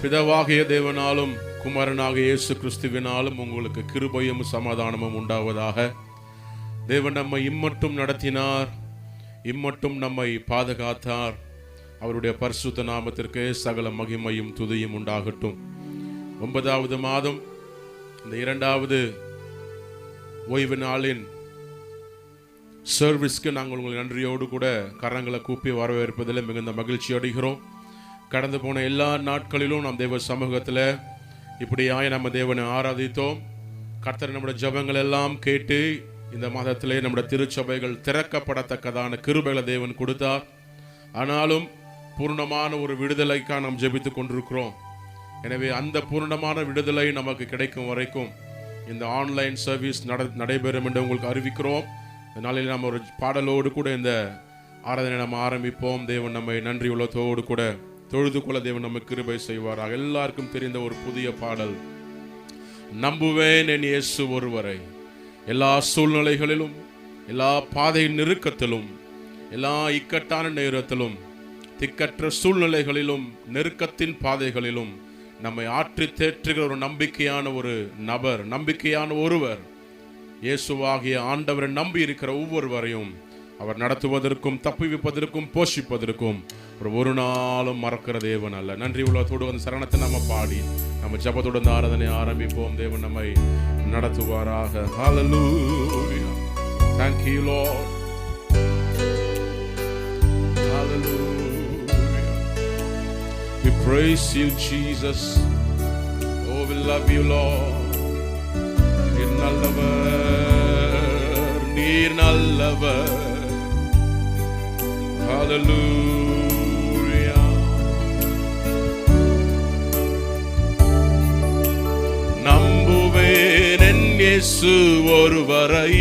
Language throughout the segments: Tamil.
பிதாவாகிய தேவனாலும் குமாரனாகிய இயேசு கிறிஸ்துவினாலும் உங்களுக்கு கிருபையும் சமாதானமும் உண்டாவதாக. தேவன் நம்மை இம்மட்டும் நடத்தினார், இம்மட்டும் நம்மை பாதுகாத்தார். அவருடைய பரிசுத்த நாமத்திற்கு சகல மகிமையும் துதியும் உண்டாகட்டும். 9வது மாதம் இந்த 2வது ஓய்வு நாளின் சர்வீஸ்க்கு நாங்கள் உங்கள் நன்றியோடு கூட கரங்களை கூப்பி வரவேற்பதில் மிகுந்த மகிழ்ச்சி அடைகிறோம். கடந்து போன எல்லா நாட்களிலும் நாம் தேவ சமூகத்தில் இப்படியாய் நம்ம தேவனை ஆராதித்தோம். கர்த்தர் நம்முடைய ஜபங்கள் எல்லாம் கேட்டு இந்த மாதத்திலே நம்முடைய திருச்சபைகள் திறக்கப்படத்தக்கதான கிருபைகளை தேவன் கொடுத்தார். ஆனாலும் பூர்ணமான ஒரு விடுதலைக்காக நாம் ஜெபித்து கொண்டிருக்கிறோம். எனவே அந்த பூர்ணமான விடுதலை நமக்கு கிடைக்கும் வரைக்கும் இந்த ஆன்லைன் சர்வீஸ் நடைபெறும் என்று உங்களுக்கு அறிவிக்கிறோம். அதனால நம்ம ஒரு பாடலோடு கூட இந்த ஆராதனை நம்ம ஆரம்பிப்போம். தேவன் நம்மை நன்றி உள்ளத்தோடு கூட தொழுது கொள்ள தேவன் நமக்கு கிருபை செய்வாராக. எல்லாருக்கும் தெரிந்த ஒரு புதிய பாடல், நம்புவேன் என் இயேசு ஒருவரை. எல்லா சூழ்நிலைகளிலும், எல்லா பாதை நெருக்கத்திலும், எல்லா இக்கட்டான நேரத்திலும், திக்கற்ற சூழ்நிலைகளிலும், நெருக்கத்தின் பாதைகளிலும் நம்மை ஆற்றி தேற்றுகிற ஒரு நம்பிக்கையான ஒரு நபர், நம்பிக்கையான ஒருவர், இயேசுவாகிய ஆண்டவரை நம்பி இருக்கிற ஒவ்வொருவரையும் அவர் நடத்துவதற்கும் தப்புவிப்பதற்கும் போஷிப்பதற்கும் ஒரு நாளும் மறக்கிற தேவன் அல்ல. நன்றி உள்ளத்தோடு அந்த சரணத்தை நம்ம பாடி நம்ம ஜபத்தோடு அந்த ஆராதனை ஆரம்பிப்போம். தேவன் நம்மை நடத்துவாராக. Hallelujah. Thank you Lord. Hallelujah. We praise you Jesus. Oh, we love you Lord. நீர் நல்லவர், நீர் நல்லவர். Hallelujah. நம்புவேன் என் இயேசு ஒருவரை,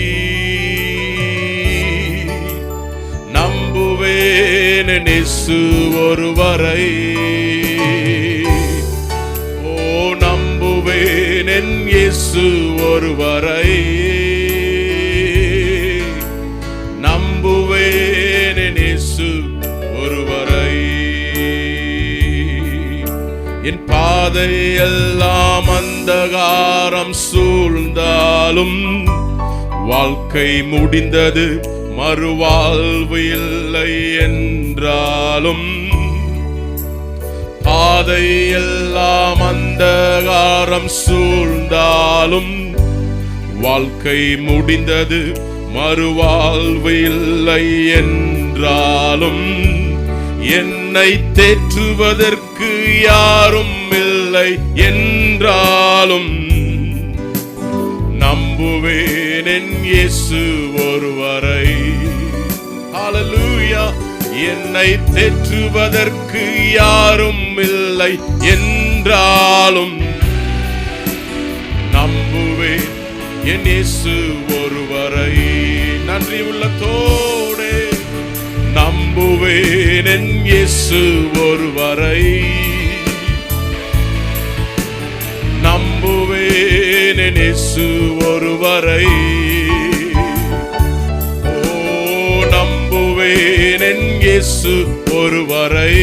நம்புவேன் என் இயேசு ஒருவரை. ஓ நம்புவேன் என் இயேசு ஒருவரை, நம்புவேன் என் இயேசு ஒருவரை. என் பாதை எல்லாம் அந்தகாரம் சூழ்ந்தாலும், வாழ்க்கை முடிந்தது மறுவாழ்வு இல்லை என்றாலும், பாதை எல்லாம் அந்தகாரம் சூழ்ந்தாலும், வாழ்க்கை முடிந்தது மறுவாழ்வு இல்லை என்றாலும், என்னை தேற்றுவதற்கு யாரும் இல்லை என்றாலும், நம்புவேன் என் இயேசு ஒருவரை. ஹல்லேலூயா. என்னை தேற்றுவதற்கு யாரும் இல்லை என்றாலும், நம்புவேன் என் இயேசு ஒருவரை. நன்றி உள்ளத்தோடே நம்புவேன் என் இயேசு ஒருவரை, நம்புவேன் என் இயேசு ஒருவரை. ஓ நம்புவேன் என் இயேசு ஒருவரை,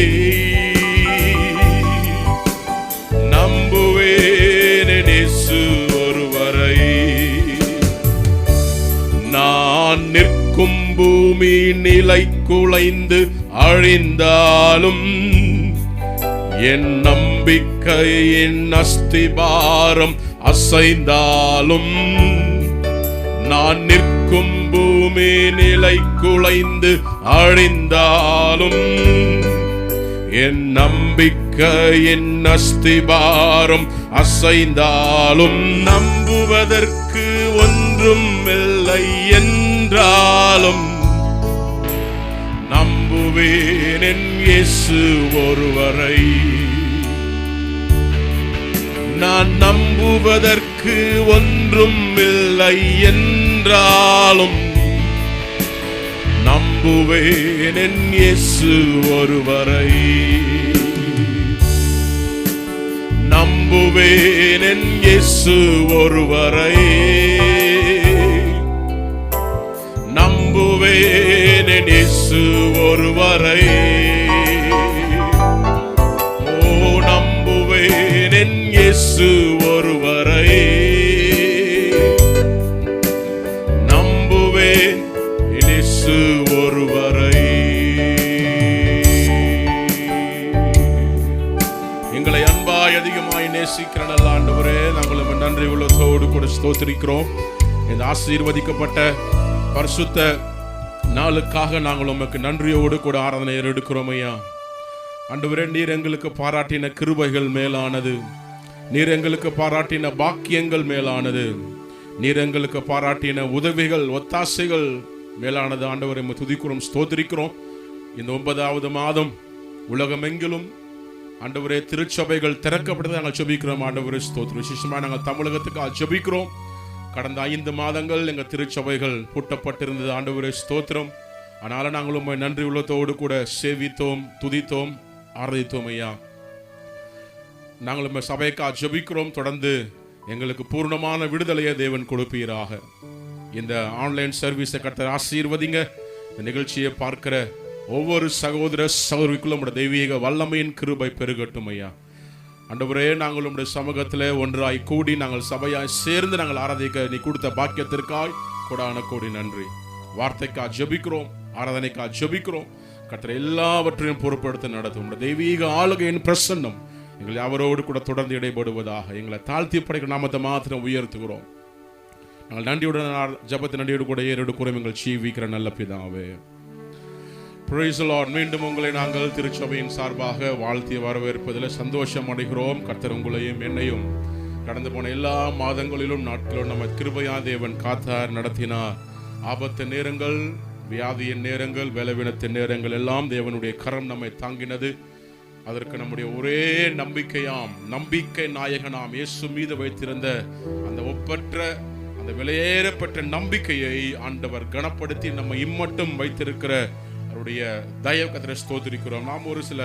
நம்புவேன் என் இயேசு ஒருவரை. நான் நிற்கும் பூமி நிலை குலைந்து அழிந்தாலும், என் நம்பிக்கையின் அஸ்திபாரம் அசைந்தாலும், நான் நிற்கும் பூமி நிலை குலைந்து அழிந்தாலும், என் நம்பிக்கையின் அஸ்திபாரம் அசைந்தாலும், நம்புவதற்கு ஒன்றும் இல்லை என்றாலும், நம்புவேன் என் இயேசு ஒருவரை. நான் நம்புவதற்கு ஒன்றும் இல்லை என்றாலும், நம்புவேன் என் இயேசு ஒருவரை. நம்புவேன் என் இயேசு ஒருவரை, நம்புவேன் என் இயேசு ஒருவரை. ஓ நம்புவேன் நேசிக்கிற நல்ல ஆண்டவரே, நாங்கள் உம்மை நன்றி உள்ளத்தோடு கூட ஸ்தோத்திரிக்கிறோம். இந்த ஆசீர்வதிக்கப்பட்ட பரிசுத்த நாளுக்காக நாங்கள் உமக்கு நன்றியோடு கூட ஆராதனை எடுக்கிறோம் ஐயா. ஆண்டவரே, நீர் எங்களுக்கு பாராட்டின கிருபைகள் மேலானது, நீர் எங்களுக்கு பாராட்டின பாக்கியங்கள் மேலானது, நீர் எங்களுக்கு பாராட்டின உதவிகள் ஒத்தாசைகள் மேலானது. ஆண்டவரை துதிக்கிறோம், ஸ்தோத்திரிக்கிறோம். இந்த 9வது மாதம் உலகமெங்கிலும் ஆண்டவரே திருச்சபைகள் திறக்கப்பட்டதை நாங்கள் ஜெபிக்கிறோம். ஆண்டவரே ஸ்தோத்திரம். விசேஷமாக நாங்கள் தமிழகத்துக்கு ஜெபிக்கிறோம். கடந்த 5 மாதங்கள் எங்கள் திருச்சபைகள் பூட்டப்பட்டிருந்தது. ஆண்டவரே ஸ்தோத்திரம். ஆனாலும் நாங்கள் உம்மை நன்றி உள்ளத்தோடு கூட சேவித்தோம், துதித்தோம், ஆராதித்தோம் ஐயா. நாங்கள் உம்மை சபைக்காக ஜெபிக்கிறோம். தொடர்ந்து எங்களுக்கு பூர்ணமான விடுதலையை தேவன் கொடுப்பீராக. இந்த ஆன்லைன் சர்வீஸை கர்த்தர் ஆசீர்வதிங்க. இந்த நிகழ்ச்சியை பார்க்கிற ஒவ்வொரு சகோதர சகோதரிக்குள்ள உம்முடைய தெய்வீக வல்லமையின் கிருபை பெருகட்டும் ஐயா. ஆண்டவரே, நாங்கள் உம்முடைய சமூகத்தில் ஒன்றாய் கூடி நாங்கள் சபையாய் சேர்ந்து நாங்கள் ஆராதிக்க நீ கொடுத்த பாக்கியத்திற்காய் கொடான கோடி நன்றி. வார்த்தைக்காக ஜெபிக்கிறோம், ஆராதனைக்காக ஜெபிக்கிறோம். கர்த்தர் எல்லாவற்றையும் பொறுப்படுத்த நடத்தும். உம்முடைய தெய்வீக ஆளுகையின் பிரசன்னம் எங்களை அவரோடு கூட தொடர்ந்து இடைபடுவதாக. எங்களை தாழ்த்தி படைக்கிற நாமத்தை மாத்திரம் உயர்த்துகிறோம். நாங்கள் நன்றியுடன் ஜபத்தை நன்றியோடு கூட ஏறெடுக்கிறோம் எங்கள் ஜீவிக்கிற நல்ல பிதாவே. Praise the Lord. மீண்டும் உங்களை நாங்கள் திருச்சபையின் சார்பாக வாழ்த்தி வரவேற்பதில் சந்தோஷம் அடைகிறோம். கர்த்தர் உங்களையும் என்னையும் கடந்து போன எல்லா மாதங்களிலும் நாட்களிலும் நம்ம கிருபையா தேவன் காத்தார், நடத்தினார். ஆபத்து நேரங்கள், வியாதியின் நேரங்கள், பலவீனத்தின் நேரங்கள் எல்லாம் தேவனுடைய கரம் நம்மை தாங்கினது. அதற்கு நம்முடைய ஒரே நம்பிக்கை நாயகனாம் இயேசு மீது வைத்திருந்த அந்த ஒப்பற்ற அந்த விலையேறப்பட்ட நம்பிக்கையை ஆண்டவர் கனப்படுத்தி நம்ம இம்மட்டும் வைத்திருக்கிற அவருடைய தயவு கர்த்தரை ஸ்தோத்திரிக்கிறோம். நாம் ஒரு சில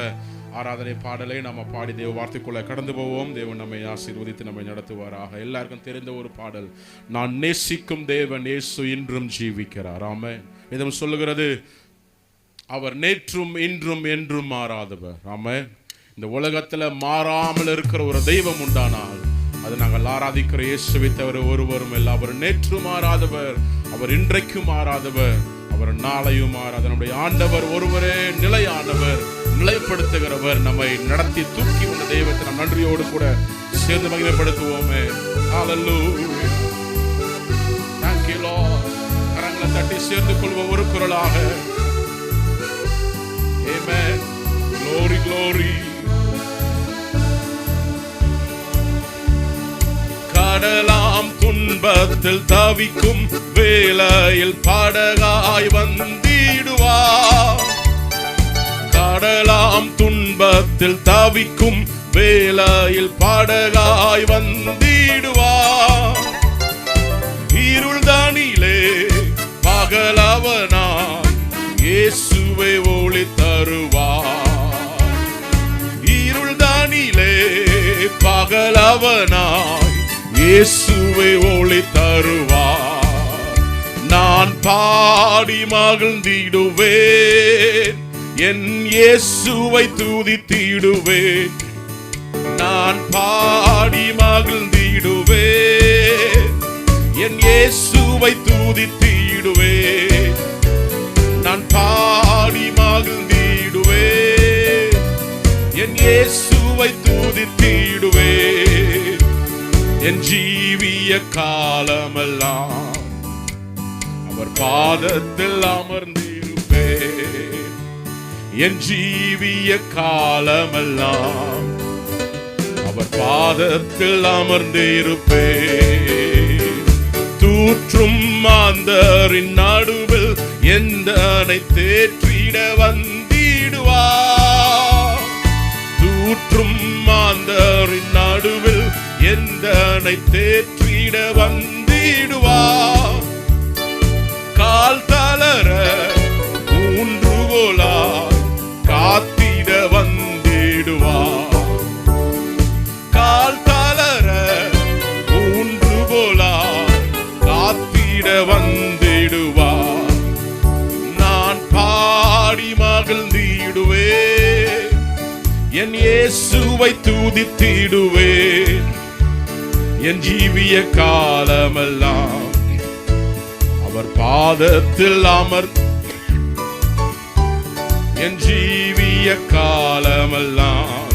ஆராதனை பாடலை நம்ம பாடி தேவ வார்த்தைக்குள்ள கடந்து போவோம். தேவன் நம்மை ஆசீர்வதித்து நம்மை நடத்துவாராக. எல்லாருக்கும் தெரிந்த ஒரு பாடல், நான் நேசிக்கும் தேவன் இயேசு இன்றும் ஜீவிக்கிறார். ஆமென். வேதம் சொல்லுகிறது, அவர் நேற்றும் இன்றும் என்றும் மாறாதவர். ஆமென். இந்த உலகத்துல மாறாமல் இருக்கிற ஒரு தெய்வம் உண்டானால் அது நாங்கள் ஆராதிக்கிற இயேசுவை தவிர ஒருவரும் இல்லை. அவர் நேற்று மாறாதவர், அவர் இன்றைக்கும் மாறாதவர், அவர் நாளையும் மாறாத நம்முடைய ஆண்டவர் ஒருவரே நிலையானவர், நிலைப்படுத்துகிறவர். நம்மை நடத்தி தூக்கி வந்த தெய்வத்தை நாம் நன்றியோடு கூட சேர்ந்து மகிமைப்படுத்துவோமே. ஹல்லேலூயா. Thank you Lord. கரங்களை தட்டி சேர்ந்து கொள்வோம் ஒரு குரலாக. Amen. Glory, glory. கடலாம் துன்பத்தில் தவிக்கும் வேளையில் படகாய் வந்திடுவார். கடலாம் துன்பத்தில் தவிக்கும் வேளையில் படகாய் வந்திடுவார். இருள்தனிலே பகலவனாய் இயேசுவை ஒளி தருவார். இருள்தனிலே பகலவனாய் இயேசுவை ஒளி தருவார். நான் பாடி மகிழ்ந்திடுவேன், என் இயேசுவை துதித்திடுவேன். நான் பாடி மகிழ்ந்திடுவேன், என் இயேசுவை துதித்திடுவேன். நான் பாடி மகிழ்ந்திடுவேன், என் இயேசுவை துதித்திடுவேன். என் ஜீவிய காலமெல்லாம் அவர் பாதத்தில் அமர்ந்திருப்பேன். என் ஜீவிய காலமெல்லாம் அவர் பாதத்தில் அமர்ந்திருப்பேன். தூற்றும் மாந்தரின் நடுவில் எந்தனை தேற்றிட வந்திடுவார். தூற்றும் மாந்தரின் நடுவில் எந்தனை தேற்றிட வந்திடுவார். கால் தளர ஊன்றுகோலாய் காத்திட வந்திடுவார். கால் தளர ஊன்றுகோலாய் காத்திட வந்திடுவார். நான் பாடி மகிழ்ந்திடுவேன், என் இயேசுவை துதித்திடுவேன். என் ஜீவிய காலமெல்லாம் அவர் பாதத்தில் என் ஜீவிய காலமெல்லாம்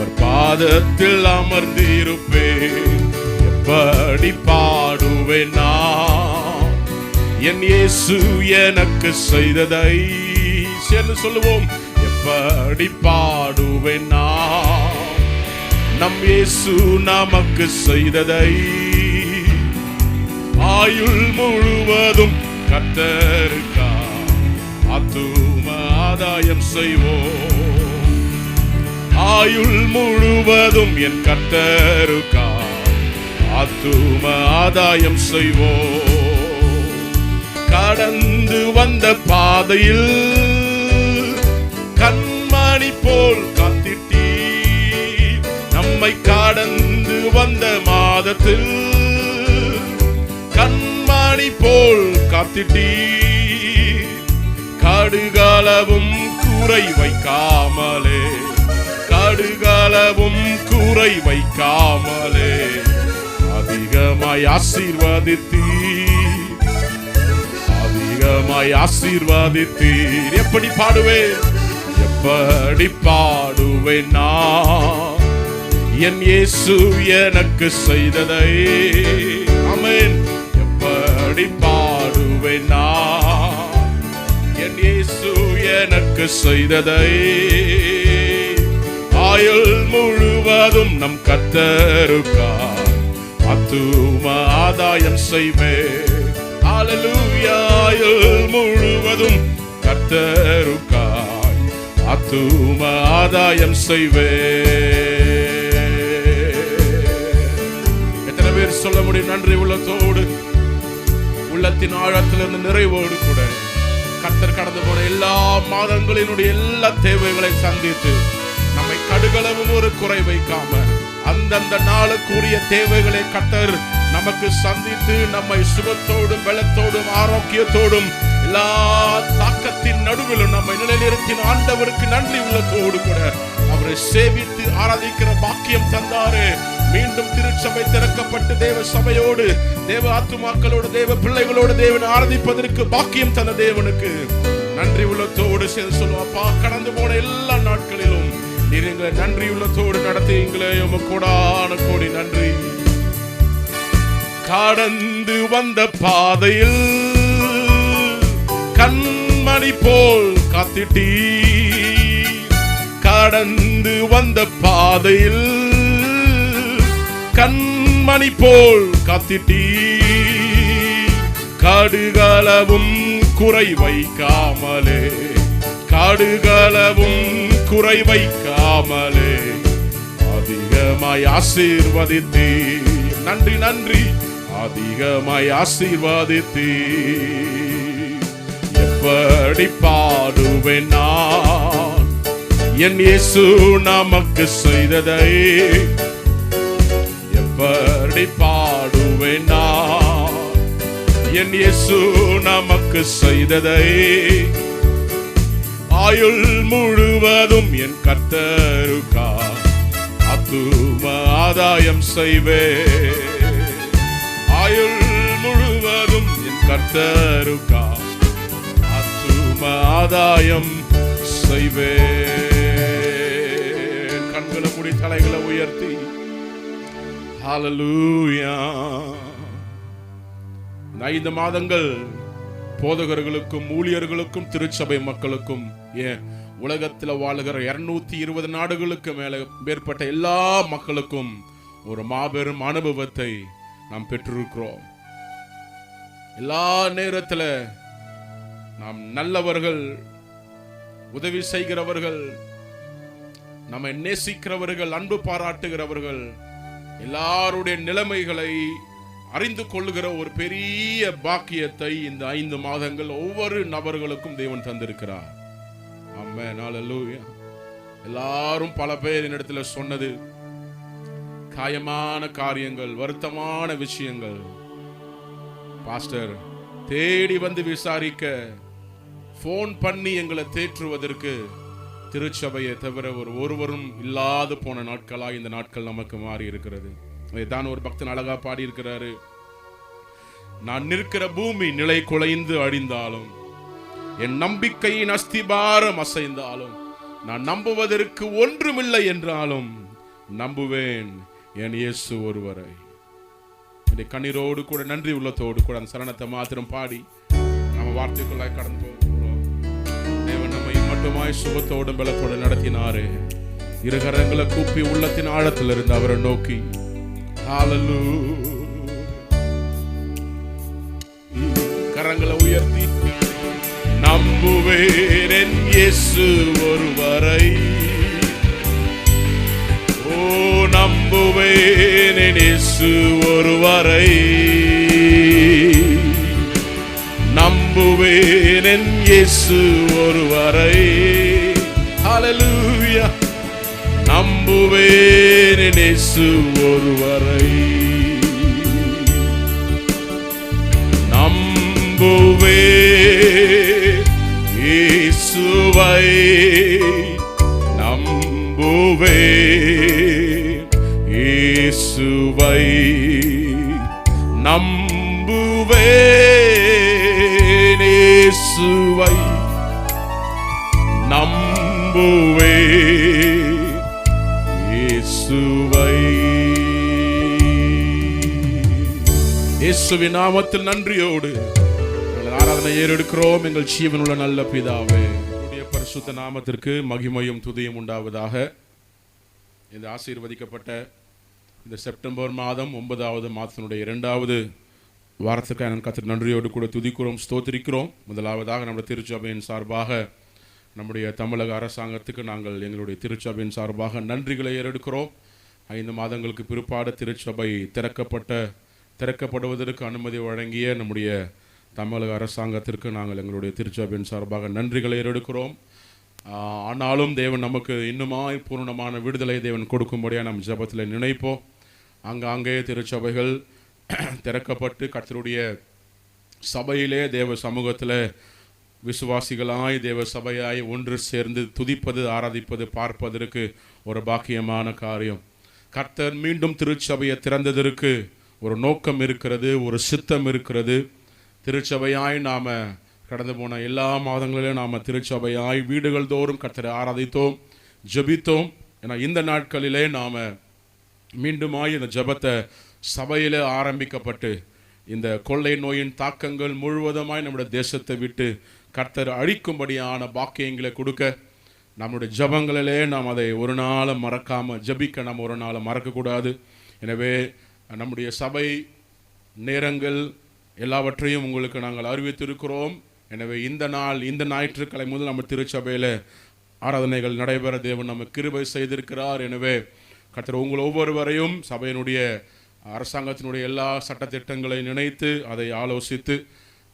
அவர் பாதத்தில் அமர்ந்திருப்பேன். எப்படி பாடுவேன் நான் என் இயேசு எனக்கு செய்ததை? சேர்ந்து சொல்லுவோம். எப்படி பாடுவேன் நான் நம் இயேசு நமக்கு செய்ததை? ஆயுள் முழுவதும் கர்த்தருக்கா ஆத்தும ஆதாயம் செய்வோம். ஆயுள் முழுவதும் என் கர்த்தருக்கா ஆத்தும ஆதாயம் செய்வோம். கடந்து வந்த பாதையில் கண்மணி போல் காத்திட்டீர். நம்மை கடந்து வந்த மாதத்தில் கண்மணி போல் காத்திட்டீர். கடுகளவும் குறை வைக்காமலே, கடுகளவும் குறை வைக்காமலே அதிகமாய் ஆசீர்வதித்தீர், அதிகமாய் ஆசீர்வதித்தீர். எப்படி பாடுவேன்? எப்படி பாடுவேன் நான் என் இயேசு எனக்கு செய்ததை? ஆமென். எப்படி பாடுவேன் நான் என் இயேசு எனக்கு செய்ததை? ஆயுள் முழுவதும் நம் கர்த்தருக்காய் ஆத்தும ஆதாயம் செய்வேன். ஹல்லேலூயா. ஆயுள் முழுவதும் கர்த்தருக்காய் ஆத்தும ஆதாயம் செய்வேன். எத்தனை பேர் சொல்ல முடியும் நன்றி உள்ளத்தோடு, உள்ளத்தின் ஆழத்திலிருந்து நிறைவோடு கூட கர்த்தர் கடந்து போன எல்லா மாதங்களினுடைய எல்லா தேவைகளை சந்தித்து நம்மை கடுகளவும் ஒரு குறை வைக்காம அந்தந்த நாளுக்குரிய தேவைகளை கர்த்தர் நமக்கு சந்தித்து நம்மை சுகத்தோடும் பலத்தோடும் ஆரோக்கியத்தோடும் எல்லா தாக்கத்தின் நடுவிலும் நம்மை நிலைநிறுத்தின ஆண்டவருக்கு நன்றி உள்ளத்தோடு கூட அவரை சேவித்து ஆராதிக்கிற பாக்கியம் தந்தாரு. மீண்டும் திருச்சபை திறக்கப்பட்டு தேவ சபையோடு தேவ ஆத்துமாக்களோடு தேவ பிள்ளைகளோடு தேவனை ஆராதிப்பதற்கு பாக்கியம் தந்த தேவனுக்கு நன்றி உள்ளத்தோடு சேர்ந்து சொல்லுவோம். அப்பா, கடந்து போன எல்லா நாட்களிலும் நீர் எங்களை நன்றி உள்ளத்தோடு நடத்துவீங்களே, உமக்கு கோடான கோடி நன்றி. கடந்து வந்த பாதையில் கண்மணி போல் காத்திட்டீர். கடந்து வந்த பாதையில் கண்மணி போல் காத்திட்டீர். கடுகளவும் குறை வைக்காமலே, கடுகளவும் குறை வைக்காமலே அதிகமாய் ஆசீர்வதித்தீர். நன்றி நன்றி. அதிகமாய் ஆசீர்வதித்தீர். எப்படி பாடுவேன் நான் என் இயேசு நமக்கு செய்ததை? எப்படி பாடுவேன் நான் என் இயேசு நமக்கு செய்ததை? ஆயுள் முழுவதும் என் கர்த்தருக்காய் ஆத்தும ஆதாயம் செய்வேன். ஆயுள் முழுவதும் என் கர்த்தருக்காய் ஆத்தும ஆதாயம் செய்வேன். கண்களை மூடி தலைகளை உயர்த்தி ஹல்லேலூயா. 5 மாதங்கள் போதகர்களுக்கும் ஊழியர்களுக்கும் திருச்சபை மக்களுக்கும் ஏன் உலகத்தில் வாழுகிற 220 நாடுகளுக்கு மேற்பட்ட எல்லா மக்களுக்கும் ஒரு மாபெரும் அனுபவத்தை நாம் பெற்றிருக்கிறோம். எல்லா நேரத்தில் நாம் நல்லவர்கள், உதவி செய்கிறவர்கள், நம்மை நேசிக்கிறவர்கள், அன்பு பாராட்டுகிறவர்கள், எல்லாருடைய நிலைமைகளை அறிந்து கொள்ளுகிற ஒரு பெரிய பாக்கியத்தை இந்த 5 மாதங்கள் ஒவ்வொரு நபர்களுக்கும் தேவன் தந்திருக்கிறார். ஆமென். ஹல்லேலூயா. எல்லாரும் பல பேர் என்னிடத்துல சொன்னது காயமான காரியங்கள், வருத்தமான விஷயங்கள். பாஸ்டர், தேடி வந்து விசாரிக்க, போன் பண்ணி எங்களை தேற்றுவதற்கு திருச்சபையை தவிர ஒருவரும் இல்லாது போன நாட்களாக இந்த நாட்கள் நமக்கு மாறி இருக்கிறது. இதான் ஒரு பக்தன் அழகா பாடி இருக்கிறாரு. நான் நிற்கிற பூமி நிலை குலைந்து அழிந்தாலும், என் நம்பிக்கையின் அஸ்திபாரம் அசைந்தாலும், நான் நம்புவதற்கு ஒன்றுமில்லை என்றாலும் நம்புவேன் என் இயேசு ஒருவரை. கண்ணீரோடு கூட நன்றி உள்ளத்தோடு கூட அந்த சரணத்தை மாத்திரம் பாடி நம்ம வார்த்தைக்குள்ளாய் கடந்து போகிறோம். தேவன் நம்மை மட்டுமாய் சுகத்தோடும் பலத்தோடு நடத்தினாரு. இரு கரங்களை கூப்பி உள்ளத்தின் ஆழத்தில் இருந்து அவரை நோக்கி கரங்களை உயர்த்தி நம்புவேன் என் இயேசு ஒருவரை. ஓ நம்புவேன் என் இயேசு ஒருவரை. நம்புவேன் என் இயேசு ஒருவரை. ஹல்லேலூயா. நம்புவேன் என் இயேசு ஒருவரை. நம்புவேன் இயேசுவை. நம்புவேன் இயேசுவை. நம்புவேன் இயேசுவை. நம்புவேன் இயேசுவை. இயேசுவின் நாமத்தில் நன்றியோடு ஆராதனை ஏறெடுக்கிறோம். எங்கள் ஜீவனுள்ள நல்ல பிதாவே, உம்முடைய பரிசுத்த நாமத்திற்கு மகிமையும் துதியும் உண்டாவதாக. இந்த ஆசீர்வதிக்கப்பட்ட இந்த செப்டம்பர் மாதம் 9வது மாதத்தினுடைய 2வது வாரத்துக்கு நான் கர்த்தர் நன்றியோடு கூட துதிக்கிறோம், ஸ்தோத்திரிக்கிறோம். முதலாவதாக நம்முடைய திருச்சபையின் சார்பாக நம்முடைய தமிழக அரசாங்கத்துக்கு நாங்கள் எங்களுடைய திருச்சபையின் சார்பாக நன்றிகளை ஏறெடுக்கிறோம். 5 மாதங்களுக்கு பிற்பாடு திருச்சபை திறக்கப்படுவதற்கு அனுமதி வழங்கிய நம்முடைய தமிழக அரசாங்கத்திற்கு நாங்கள் எங்களுடைய திருச்சபையின் சார்பாக நன்றிகளை ஏறெடுக்கிறோம். ஆனாலும் தேவன் நமக்கு இன்னுமாய் பூர்ணமான விடுதலை தேவன் கொடுக்கும்படியாக நம்ம ஜபத்தில் நினைப்போம். அங்கே திருச்சபைகள் திறக்கப்பட்டு கர்த்தருடைய சபையிலே தேவ சமூகத்தில் விசுவாசிகளாய் தேவ சபையாய் ஒன்று சேர்ந்து துதிப்பது, ஆராதிப்பது, பார்ப்பதற்கு ஒரு பாக்கியமான காரியம். கர்த்தர் மீண்டும் திருச்சபையை திறந்ததற்கு ஒரு நோக்கம் இருக்கிறது, ஒரு சித்தம் இருக்கிறது. திருச்சபையாய் நாம் கடந்து போன எல்லா மாதங்களிலும் நாம் திருச்சபையாய் வீடுகள் தோறும் கர்த்தரை ஆராதித்தோம், ஜெபித்தோம். ஏன்னா இந்த நாட்களிலே நாம் மீண்டுமாய் இந்த ஜெபத்தை சபையில் ஆரம்பிக்கப்பட்டு இந்த கொள்ளை நோயின் தாக்கங்கள் முழுவதுமாய் நம்முடைய தேசத்தை விட்டு கர்த்தர் அழிக்கும்படியான பாக்கியங்களை கொடுக்க நம்முடைய ஜபங்களிலே நாம் அதை ஒரு நாள் மறக்காமல் ஜபிக்க நம்ம ஒரு நாள் மறக்கக்கூடாது. எனவே நம்முடைய சபை நேரங்கள் எல்லாவற்றையும் உங்களுக்கு நாங்கள் அறிவித்திருக்கிறோம். எனவே இந்த ஞாயிற்றுக்கிழமை முதல் நம்ம திருச்சபையில் ஆராதனைகள் நடைபெற தேவன் நம்ம கிருபை செய்திருக்கிறார். எனவே கர்த்தர் உங்கள் ஒவ்வொருவரையும் சபையினுடைய அரசாங்கத்தினுடைய எல்லா சட்டத்திட்டங்களை நினைத்து அதை ஆலோசித்து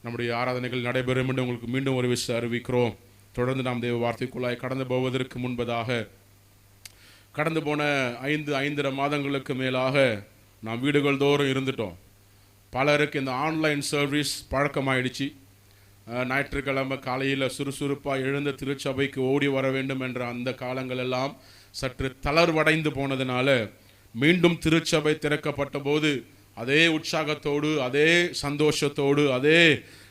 நம்முடைய ஆராதனைகள் நடைபெறும் என்று உங்களுக்கு மீண்டும் ஒரு விஷயம் அறிவிக்கிறோம். தொடர்ந்து நாம் தேவ வார்த்தைக்குள்ளாய் கடந்து போவதற்கு முன்பதாக கடந்து போன 5.5 மாதங்களுக்கு மேலாக நாம் வீடுகள் தோறும் இருந்துட்டோம். பலருக்கு இந்த ஆன்லைன் சர்வீஸ் பழக்கமாயிடுச்சு. ஞாயிற்றுக்கிழமை காலையில் சுறுசுறுப்பாக எழுந்த திருச்சபைக்கு ஓடி வர வேண்டும் என்ற அந்த காலங்கள் எல்லாம் சற்று தளர்வடைந்து போனதுனால மீண்டும் திருச்சபை திறக்கப்பட்ட போது அதே உற்சாகத்தோடு, அதே சந்தோஷத்தோடு, அதே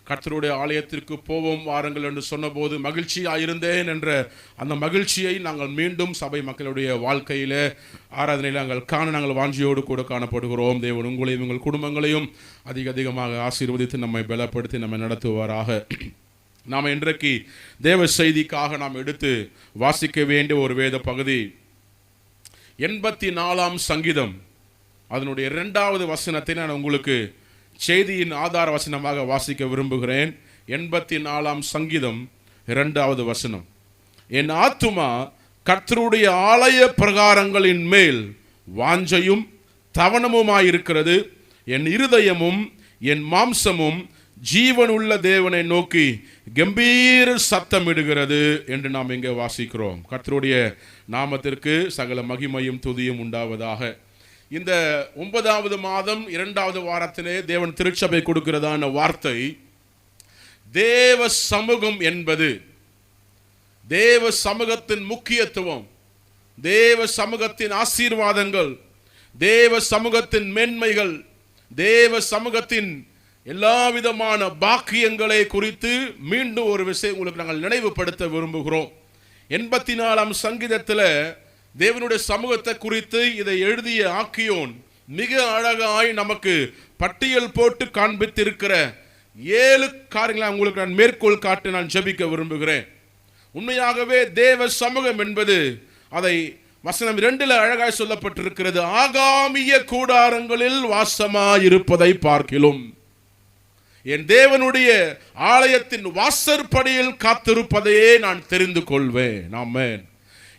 கர்த்தருடைய ஆலயத்திற்கு போவோம் வாருங்கள் என்று சொன்னபோது மகிழ்ச்சியாக இருந்தேன் என்ற அந்த மகிழ்ச்சியை நாங்கள் மீண்டும் சபை மக்களுடைய வாழ்க்கையில் ஆராதனையில் நாங்கள் வாஞ்சியோடு கூட காணப்படுகிறோம். தேவன் உங்களையும் உங்கள் குடும்பங்களையும் அதிகமாக ஆசீர்வதித்து நம்மை பலப்படுத்தி நம்மை நடத்துவாராக. நாம் இன்றைக்கு தேவ செய்திக்காக நாம் எடுத்து வாசிக்க வேண்டிய ஒரு வேத பகுதி 84ஆம் சங்கீதம் அதனுடைய 2வது வசனத்தை நான் உங்களுக்கு செய்தியின் ஆதார வசனமாக வாசிக்க விரும்புகிறேன். 84ஆம் சங்கீதம் 2வது வசனம். என் ஆத்துமா கர்த்தருடைய ஆலய பிரகாரங்களின் மேல் வாஞ்சையும் தவனமுமாயிருக்கிறது. என் இருதயமும் என் மாம்சமும் ஜீவனுள்ள தேவனை நோக்கி கம்பீர சத்தமிடுகிறது என்று நாம் இங்கே வாசிக்கிறோம். கர்த்தருடைய நாமத்திற்கு சகல மகிமையும் துதியும் உண்டாவதாக. இந்த 9வது மாதம் 2வது வாரத்திலே தேவன் திருச்சபை கொடுக்கிறதான வார்த்தை தேவ சமூகம் என்பது, தேவ சமூகத்தின் முக்கியத்துவம், தேவ சமூகத்தின் ஆசீர்வாதங்கள், தேவ சமூகத்தின் மேன்மைகள், தேவ சமூகத்தின் எல்லா விதமான பாக்கியங்களை குறித்து மீண்டும் ஒரு விஷயம் உங்களுக்கு நாங்கள் நினைவுபடுத்த விரும்புகிறோம். 84ஆம் சங்கீதத்தில் தேவனுடைய சமூகத்தை குறித்து இதை எழுதிய ஆக்கியோன் மிக அழகாய் நமக்கு பட்டியல் போட்டு காண்பித்திருக்கிற 7 காரியங்களை உங்களுக்கு நான் மேற்கோள் காட்டு நான் ஜெபிக்க விரும்புகிறேன். உண்மையாகவே தேவ சமூகம் என்பது, அதை வசனம் 2 அழகாய் சொல்லப்பட்டிருக்கிறது, ஆகாமிய கூடாரங்களில் வாசமாயிருப்பதை பார்க்கிலும் என் தேவனுடைய ஆலயத்தின் வாசற்படியில் காத்திருப்பதையே நான் தெரிந்து கொள்வேன். ஆமென்.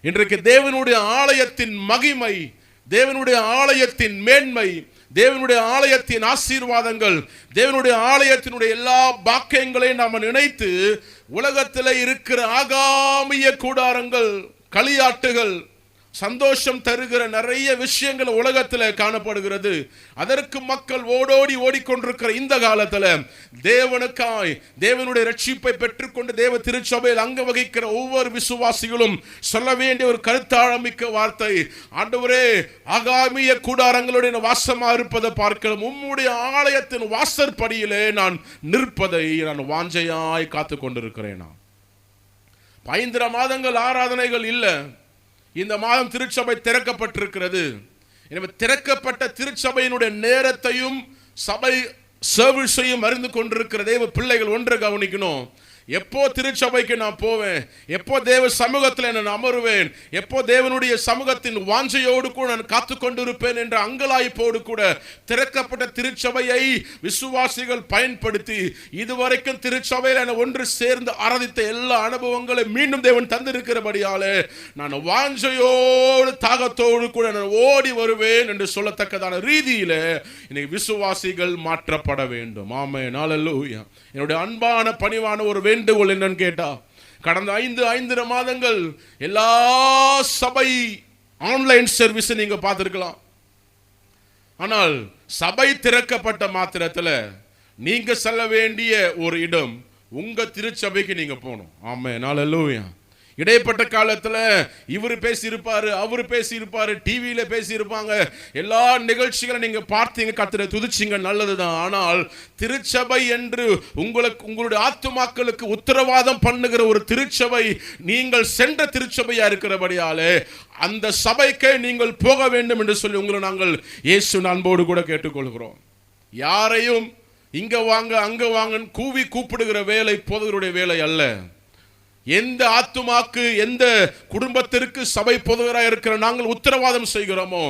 இன்றைக்கு தேவனுடைய ஆலயத்தின் மகிமை, தேவனுடைய ஆலயத்தின் மேன்மை, தேவனுடைய ஆலயத்தின் ஆசீர்வாதங்கள், தேவனுடைய ஆலயத்தினுடைய எல்லா பாக்கியங்களையும் நாம் நினைத்து உலகத்தில் இருக்கிற ஆகாமிய கூடாரங்கள், களியாட்டுகள், சந்தோஷம் தருகிற நிறைய விஷயங்கள் உலகத்தில் காணப்படுகிறது. அதற்கு மக்கள் ஓடிக்கொண்டிருக்கிற இந்த காலத்தில் தேவனுக்காய் தேவனுடைய ரட்சிப்பை பெற்றுக்கொண்டு தேவ திருச்சபையில் அங்க வகிக்கிற ஒவ்வொரு விசுவாசிகளும் சொல்ல வேண்டிய ஒரு கருத்தாழமிக்க வார்த்தை, ஆண்டவரே, ஆகாமிய கூடாரங்களுடைய வாசமா இருப்பதை பார்க்கலாம், உம்முடைய ஆலயத்தின் வாசற்படியிலே நான் நிற்பதை நான் வாஞ்சையாய் காத்து கொண்டிருக்கிறேன். 5 மாதங்கள் ஆராதனைகள் இல்லை. இந்த மாதம் திருச்சபை திறக்கப்பட்டிருக்கிறது. எனவே திறக்கப்பட்ட திருச்சபையினுடைய நேரத்தையும் சபை சர்வீஸையும் அறிந்து கொண்டிருக்கிற தேவ பிள்ளைகள் ஒன்று கவனிக்கணும். எப்போ திருச்சபைக்கு நான் போவேன், எப்போ தேவ சமூகத்தில் நான் அமருவேன், எப்போ தேவனுடைய சமூகத்தின் வாஞ்சையோடு கூட நான் காத்து கொண்டிருப்பேன் என்ற அங்கலாய்ப்போடு கூட திறக்கப்பட்ட திருச்சபையை விசுவாசிகள் பயன்படுத்தி இதுவரைக்கும் திருச்சபையில் ஒன்று சேர்ந்து ஆராதித்த எல்லா அனுபவங்களை மீண்டும் தேவன் தந்திருக்கிறபடியாலே நான் வாஞ்சையோடு தாகத்தோடு கூட நான் ஓடி வருவேன் என்று சொல்லத்தக்கதான ரீதியில இன்னைக்கு விசுவாசிகள் மாற்றப்பட வேண்டும். ஆமென். ஹல்லேலூயா. என்னுடைய அன்பான பணிவான ஒரு வேண்டுகோள் என்னன்னு கேட்டா, கடந்த 5 மாதங்கள் எல்லா சபை ஆன்லைன் சர்வீஸ் நீங்க பார்த்திருக்கலாம். ஆனால் சபை திறக்கப்பட்ட மாத்திரத்தில் நீங்க செல்ல வேண்டிய ஒரு இடம் உங்க திருச்சபைக்கு நீங்க போகணும். ஆமென். ஹல்லேலூயா. இடைப்பட்ட காலத்தில் இவர் பேசியிருப்பாரு, அவர் பேசியிருப்பாரு, டிவியில பேசியிருப்பாங்க, எல்லா நிகழ்ச்சிகளை நீங்க பார்த்தீங்க, கர்த்தரை துதிச்சிங்க, நல்லதுதான். ஆனால் திருச்சபை என்று உங்களுடைய ஆத்துமாக்களுக்கு உத்தரவாதம் பண்ணுகிற ஒரு திருச்சபை நீங்கள் சென்ற திருச்சபையா இருக்கிறபடியாலே அந்த சபைக்கே நீங்கள் போக வேண்டும் என்று சொல்லி உங்களை நாங்கள் இயேசு அன்போடு கூட கேட்டுக்கொள்கிறோம். யாரையும் இங்க வாங்க அங்க வாங்கன்னு கூவி கூப்பிடுகிற வேலை போதகருடைய வேலை அல்ல. எந்த ஆத்துமாக்கு, எந்த குடும்பத்திற்கு சபை போதகராக இருக்கிற நாங்கள் உத்தரவாதம் செய்கிறோமோ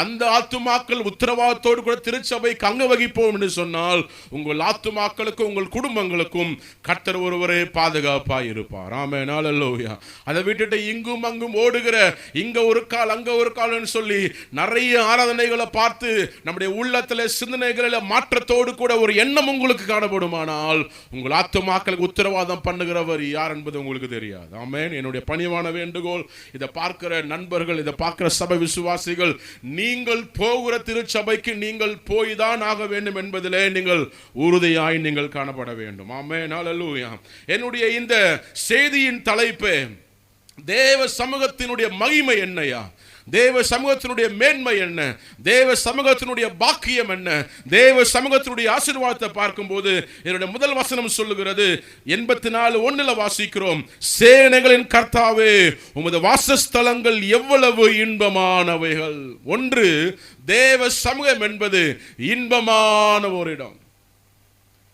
அந்த ஆத்துமாக்கள் உத்தரவாதத்தோடு கூட திருச்சபைக்கு அங்க வகிப்போம் என்று சொன்னால் உங்கள் ஆத்துமாக்களுக்கும் உங்கள் குடும்பங்களுக்கும் கர்த்தர் ஒருவரே பாதுகாப்பாக இருப்பார். ஆமென். ஹல்லேலூயா. அதை விட்டுட்டு இங்கும் அங்கும் ஓடுகிற, இங்க ஒரு கால் அங்க ஒரு கால்னு சொல்லி நிறைய ஆராதனைகளை பார்த்து நம்முடைய உள்ளத்துல சிந்தனைகளில் மாற்றத்தோடு கூட ஒரு எண்ணம் உங்களுக்கு காணப்படுமானால் உங்கள் ஆத்துமாக்களுக்கு உத்தரவாதம் பண்ணுகிறவர் யார் என்பது உங்களுக்கு தெரியாது. ஆமென். என்னுடைய பணிவான வேண்டுகோள், இதை பார்க்கிற நண்பர்கள், இதை பார்க்கிற சபை விசுவாசிகள், நீங்கள் போகிற திருச்சபைக்கு நீங்கள் போய் தான் ஆக வேண்டும் என்பதிலே நீங்கள் உறுதியாய் நீங்கள் காணப்பட வேண்டும். ஆமென். ஹல்லேலூயா. என்னுடைய இந்த செய்தியின் தலைப்பு தேவ சமூகத்தினுடைய மகிமை என்னையா, தேவ சமூகத்தினுடைய மேன்மை என்ன, தேவ சமூகத்தினுடைய பாக்கியம் என்ன, தேவ சமூகத்தினுடைய ஆசீர்வாதத்தை பார்க்கும்போது என்னுடைய முதல் வசனம் சொல்லுகிறது, 84:1 வாசிக்கிறோம், சேனைகளின் கர்த்தாவே உமது வாசஸ்தலங்கள் எவ்வளவு இன்பமானவைகள். ஒன்று, தேவ சமூகம் என்பது இன்பமான ஒரு இடம்.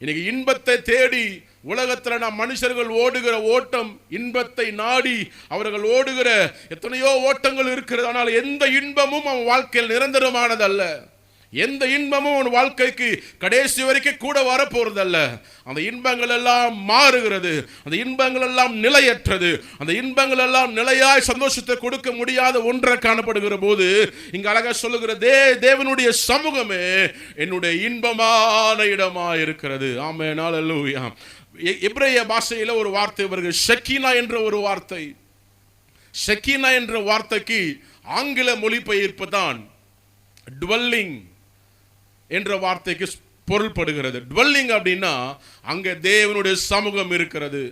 இன்னைக்கு இன்பத்தை தேடி உலகத்தில் நாம் மனுஷர்கள் ஓடுகிற ஓட்டம், இன்பத்தை நாடி அவர்கள் ஓடுகிற எத்தனையோ ஓட்டங்கள் இருக்கிறது. ஆனால் எந்த இன்பமும் அவன் வாழ்க்கையில் நிரந்தரமானதல்ல. எந்த இன்பமும் அவன் வாழ்க்கைக்கு கடைசி வரைக்கும் கூட வரப்போறதல்ல. அந்த இன்பங்கள் எல்லாம் மாறுகிறது, அந்த இன்பங்கள் எல்லாம் நிலையற்றது, அந்த இன்பங்கள் எல்லாம் நிலையாய் சந்தோஷத்தை கொடுக்க முடியாத ஒன்றை காணப்படுகிற போது இங்க அழகா சொல்லுகிற தேவனுடைய சமூகமே என்னுடைய இன்பமான இடமா இருக்கிறது. ஆமென். ஹல்லேலூயா. எபிரேய பாஷையில ஒரு வார்த்தை வருகிறது, ஷெக்கினா என்ற ஒரு வார்த்தை. ஷெக்கினா என்ற வார்த்தைக்கு ஆங்கில மொழிபெயர்ப்பு தான் டுவெல்லிங் என்ற வார்த்தைக்கு பொருள்படுகிறது. டுவெல்லிங் அப்படின்னா அங்க தேவனுடைய சமூகம் இருக்கிறது.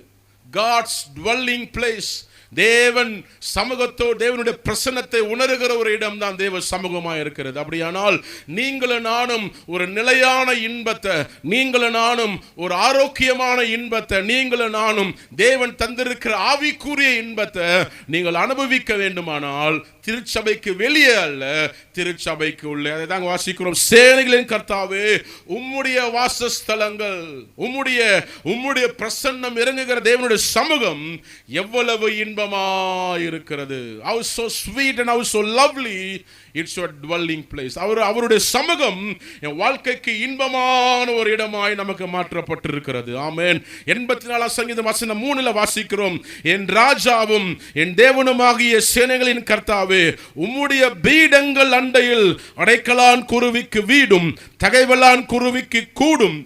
God's dwelling place, தேவன் சமூகத்தோடு தேவனுடைய பிரசன்னத்தை உணர்கிற ஒரு இடம் தான் தேவ சமூகமாக இருக்கிறது. அப்படியானால் நீங்களும் நானும் ஒரு நிலையான இன்பத்தை, நீங்களும் நானும் ஒரு ஆரோக்கியமான இன்பத்தை, நீங்களும் நானும் தேவன் தந்திருக்கிற ஆவிக்குரிய இன்பத்தை நீங்கள் அனுபவிக்க வேண்டுமானால் திருச்சபைக்கு வெளியே அல்ல, திருச்சபைக்கு உள்ளே. அதை தான் வாசிக்கிறோம். சேனைகளின் கர்த்தாவே, உம்முடைய வாசஸ்தலங்கள், உம்முடைய பிரசன்னம் இறங்குகிற தேவனுடைய சமூகம் எவ்வளவு இன்பமா இருக்கிறது. How so sweet and how so lovely it's your dwelling place. அவருடைய சமூகம் என் வாழ்க்கைக்கு இன்பமான ஒரு இடமாய் நமக்கு மாற்றப்பட்டிருக்கிறது. ஆமென். 84 சங்கீதம் வசனம் 3 வாசிக்கிறோம். என் ராஜாவும் என் தேவனுமாகிய சேனைகளின் கர்த்தாவே, உம்முடைய பீடங்கள் அண்டையில் அடைக்கலான் குருவிக்கு வீடும் தகைவலான் குருவிக்கு கூடும்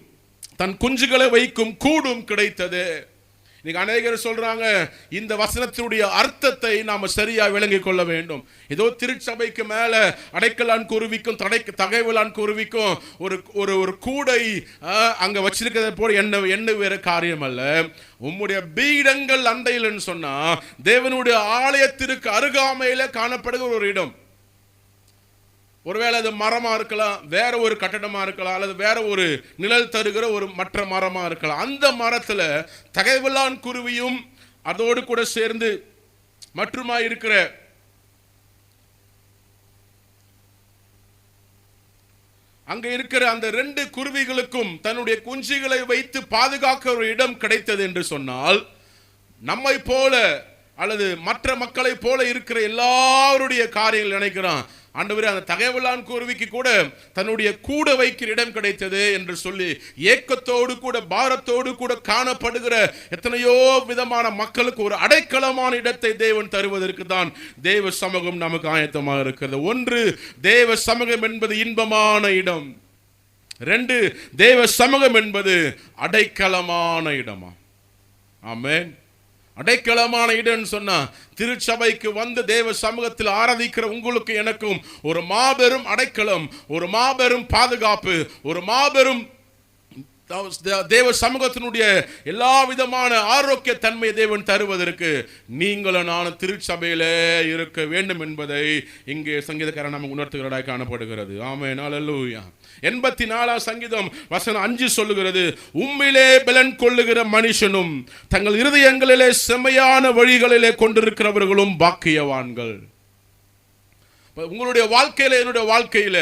தன் குஞ்சுகளை வைக்கும் கூடும் கிடைத்தது. இன்னைக்கு அநேகர் சொல்றாங்க, இந்த வசனத்தினுடைய அர்த்தத்தை நாம சரியா விளங்கிக் கொள்ள வேண்டும். ஏதோ திருச்சபைக்கு மேல அடைக்கலான் குருவிக்கும் தகைவலான் குருவிக்கும் ஒரு கூடை அங்க வச்சிருக்கிறத போல என்ன வேற காரியம் அல்ல. உம்முடைய பீடங்கள் அண்டையில் சொன்னா தேவனுடைய ஆலயத்திற்கு அருகாமையில காணப்படுகிற ஒரு இடம். ஒருவேளை அது மரமா இருக்கலாம், வேற ஒரு கட்டடமா இருக்கலாம், அல்லது வேற ஒரு நிழல் தருகிற ஒரு மற்ற மரமா இருக்கலாம். அந்த மரத்துல தகைவலான் குருவியும் அதோடு கூட சேர்ந்து மற்றுமா இருக்கிற அங்க இருக்கிற அந்த 2 குருவிகளுக்கும் தன்னுடைய குஞ்சுகளை வைத்து பாதுகாக்க ஒரு இடம் கிடைத்தது என்று சொன்னால், நம்மை போல அல்லது மற்ற மக்களை போல இருக்கிற எல்லாருடைய காரியங்கள் நினைக்கிறான், ஆண்டவரே அந்த தகைவலான் குருவிக்கு கூட தன்னுடைய கூட வைக்கிற இடம் கிடைத்தது என்று சொல்லி ஏக்கத்தோடு கூட பாரத்தோடு கூட காணப்படுகிற எத்தனையோ விதமான மக்களுக்கு ஒரு அடைக்கலமான இடத்தை தேவன் தருவதற்கு தான் தேவ சமூகம் நமக்கு ஆயத்தமாக இருக்கிறது. 1, தேவ சமூகம் என்பது இன்பமான இடம். 2, தேவ சமூகம் என்பது அடைக்கலமான இடமா. ஆமென். அடைக்கலமான இடம் சொன்னா திருச்சபைக்கு வந்து தேவ சமூகத்தில் ஆராதிக்கிற உங்களுக்கு எனக்கும் ஒரு மாபெரும் அடைக்கலம், ஒரு மாபெரும் பாதுகாப்பு, ஒரு மாபெரும் தேவ சமூகத்தினுடைய எல்லா விதமான ஆரோக்கிய தன்மை தேவன் தருவதற்கு நீங்களும் நானும் திருச்சபையிலே இருக்க வேண்டும் என்பதை இங்கே சங்கீதக்காரன் நமக்கு உணர்த்துகிறதாய் காணப்படுகிறது. ஆமென். அல்லேலூயா. 84 சங்கீதம் வசனம் 5 சொல்லுகிறது, உம்மிலே பலன் கொள்ளுகிற மனுஷனும் தங்கள் இருதயங்களிலே செம்மையான வழிகளிலே கொண்டிருக்கிறவர்களும் பாக்கியவான்கள். உங்களுடைய வாழ்க்கையில என்னுடைய வாழ்க்கையில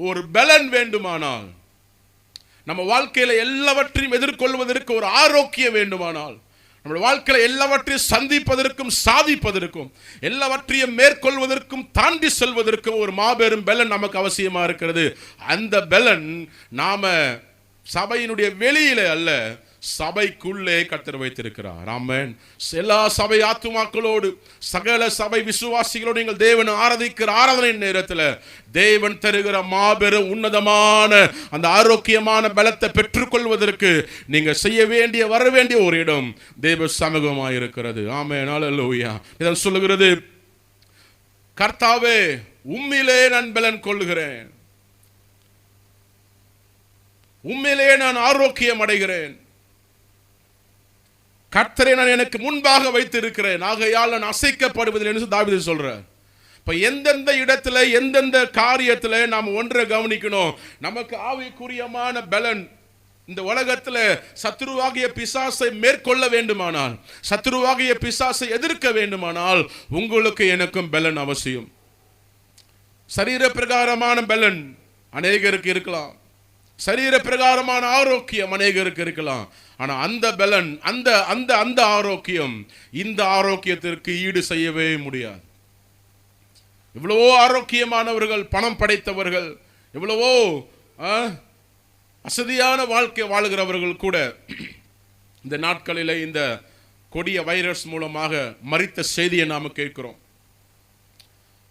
ஒரு பலன் வேண்டுமானால், நம்ம வாழ்க்கையில எல்லாவற்றையும் எதிர்கொள்வதற்கு ஒரு ஆரோக்கியம் வேண்டுமானால், நம்முடைய வாழ்க்கையில எல்லாவற்றையும் சந்திப்பதற்கும் சாதிப்பதற்கும் எல்லாவற்றையும் மேற்கொள்வதற்கும் தாண்டி செல்வதற்கும் ஒரு மாபெரும் பலன் நமக்கு அவசியமா இருக்கிறது. அந்த பலன் நாம சபையினுடைய வெளியில அல்ல, சபைக்குள்ளே கர்த்தர் வைத்திருக்கிறார். ஆமென். எல்லா சபை ஆத்துமாக்களோடு சகல சபை விசுவாசிகளோடு நீங்கள் தேவன் ஆராதிக்கிற ஆராதனை நேரத்தில் தேவன் தருகிற மாபெரும் உன்னதமான அந்த ஆரோக்கியமான பலத்தை பெற்றுக்கொள்வதற்கு நீங்க செய்ய வேண்டிய வர வேண்டிய ஒரு இடம் தேவ சமூகமாக இருக்கிறது. ஆமென். அல்லேலூயா. இதை சொல்லுகிறது, கர்த்தாவே உம்மிலே நான் பலன் கொள்ளுகிறேன், உம்மிலே நான் ஆரோக்கியம் அடைகிறேன், கர்த்தரை நான் எனக்கு முன்பாக வைத்திருக்கிறேன், ஆகையால் நான் அசைக்கப்படுவதில்லை என்று தாவீது சொல்றார். இப்ப எந்தெந்த இடத்துல எந்தெந்த காரியத்துல நாம் ஒன்றை கவனிக்கணும். நமக்கு ஆவிக்குரியமான பலன் இந்த உலகத்துல சத்துருவாகிய பிசாசை மேற்கொள்ள வேண்டுமானால், சத்துருவாகிய பிசாசை எதிர்க்க வேண்டுமானால் உங்களுக்கு எனக்கும் பலன் அவசியம். சரீர பிரகாரமான பலன் அநேகருக்கு இருக்கலாம், சரீர பிரகாரமான ஆரோக்கியம் அநேகருக்கு இருக்கலாம். ஆனா அந்த பலன் அந்த ஆரோக்கியம் இந்த ஆரோக்கியத்திற்கு ஈடு செய்யவே முடியாது. எவ்வளவோ ஆரோக்கியமானவர்கள், பணம் படைத்தவர்கள், எவ்வளவோ வசதியான வாழ்க்கை வாழ்கிறவர்கள் கூட இந்த நாட்களில் இந்த கொடிய வைரஸ் மூலமாக மரித்த செய்தியை நாம கேட்கிறோம்.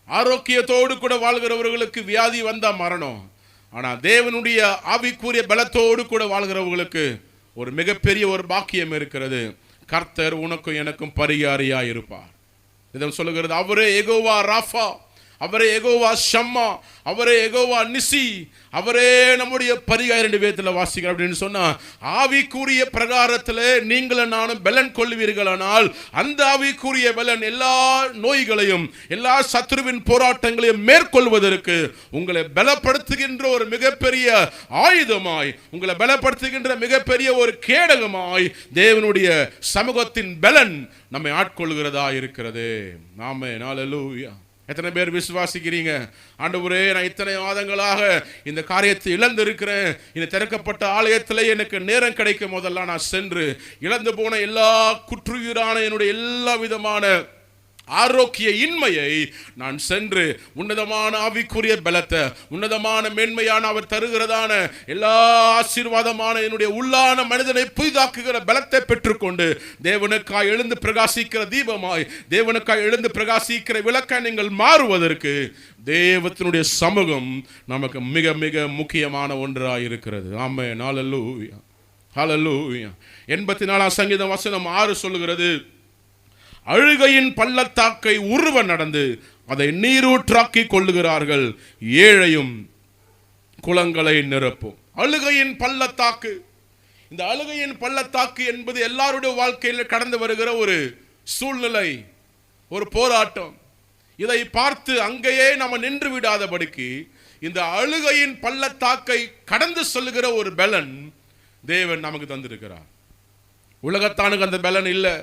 ஆரோக்கியத்தோடு கூட வாழ்கிறவர்களுக்கு வியாதி வந்தா மரணம். ஆனா தேவனுடைய ஆவிக்குரிய பலத்தோடு கூட வாழ்கிறவர்களுக்கு ஒரு மிகப்பெரிய ஒரு பாக்கியம் இருக்கிறது. கர்த்தர் உனக்கும் எனக்கும் பரிகாரியா இருப்பார். இதை சொல்லுகிறது, அவரே யெகோவா ராஃபா, அவரே யெகோவா ஷம்மா, அவரே யெகோவா நிசி, அவரே நம்முடைய பரிகாரம் 2 வேதத்தில் வாசிக்கிறோம். அப்படின்னு சொன்னா ஆவிக்குரிய பிரகாரத்தில் நீங்களும் நானும் பலன் கொள்வீர்களானால் அந்த ஆவிக்குரிய பலன் எல்லா நோய்களையும் எல்லா சத்துருவின் போராட்டங்களையும் மேற்கொள்வதற்கு உங்களை பலப்படுத்துகின்ற ஒரு மிகப்பெரிய ஆயுதமாய், உங்களை பலப்படுத்துகின்ற மிகப்பெரிய ஒரு கேடகமாய் தேவனுடைய சமூகத்தின் பலன் நம்மை ஆட்கொள்கிறதா இருக்கிறது. ஆமென், ஹல்லேலூயா. எத்தனை பேர் விசுவாசிக்கிறீங்க? ஆண்டவரே, நான் இத்தனை மாதங்களாக இந்த காரியத்தை இழந்திருக்கிறேன். இந்த திறக்கப்பட்ட ஆலயத்தில் எனக்கு நேரம் கிடைக்கும் போதெல்லாம் நான் சென்று இழந்து போன எல்லா குற்றுயிரான என்னுடைய எல்லா விதமான ஆரோக்கிய இன்மையை நான் சென்று உன்னதமான ஆவிக்குரிய பலத்தை, உன்னதமான மேன்மையான அவர் தருகிறதான எல்லா ஆசீர்வாதமான என்னுடைய உள்ளான மனிதனை புதிதாக்குகிற பலத்தை பெற்றுக்கொண்டு தேவனுக்காய் எழுந்து பிரகாசிக்கிற தீபமாய், தேவனுக்காய் எழுந்து பிரகாசிக்கிற விளக்காய் நீங்கள் மாறுவதற்கு தேவத்தினுடைய சமூகம் நமக்கு மிக மிக முக்கியமான ஒன்றாக இருக்கிறது. ஆமென், ஹல்லேலூயா, ஹல்லேலூயா. 84 சங்கீதம் வசனம் 6 சொல்லுகிறது, அழுகையின் பள்ளத்தாக்கை உருவ நடந்து அதை நீரூற்றாக்கி கொள்ளுகிறார்கள், ஏழையும் குளங்களை நிரப்பும். அழுகையின் பள்ளத்தாக்கு. இந்த அழுகையின் பள்ளத்தாக்கு என்பது எல்லாருடைய வாழ்க்கையில் கடந்து வருகிற ஒரு சூழ்நிலை, ஒரு போராட்டம். இதை பார்த்து அங்கேயே நம்ம நின்று விடாதபடிக்கு இந்த அழுகையின் பள்ளத்தாக்கை கடந்து சொல்லுகிற ஒரு பலன் தேவன் நமக்கு தந்திருக்கிறார். உலகத்தானுக்கு அந்த பலன் இல்லை.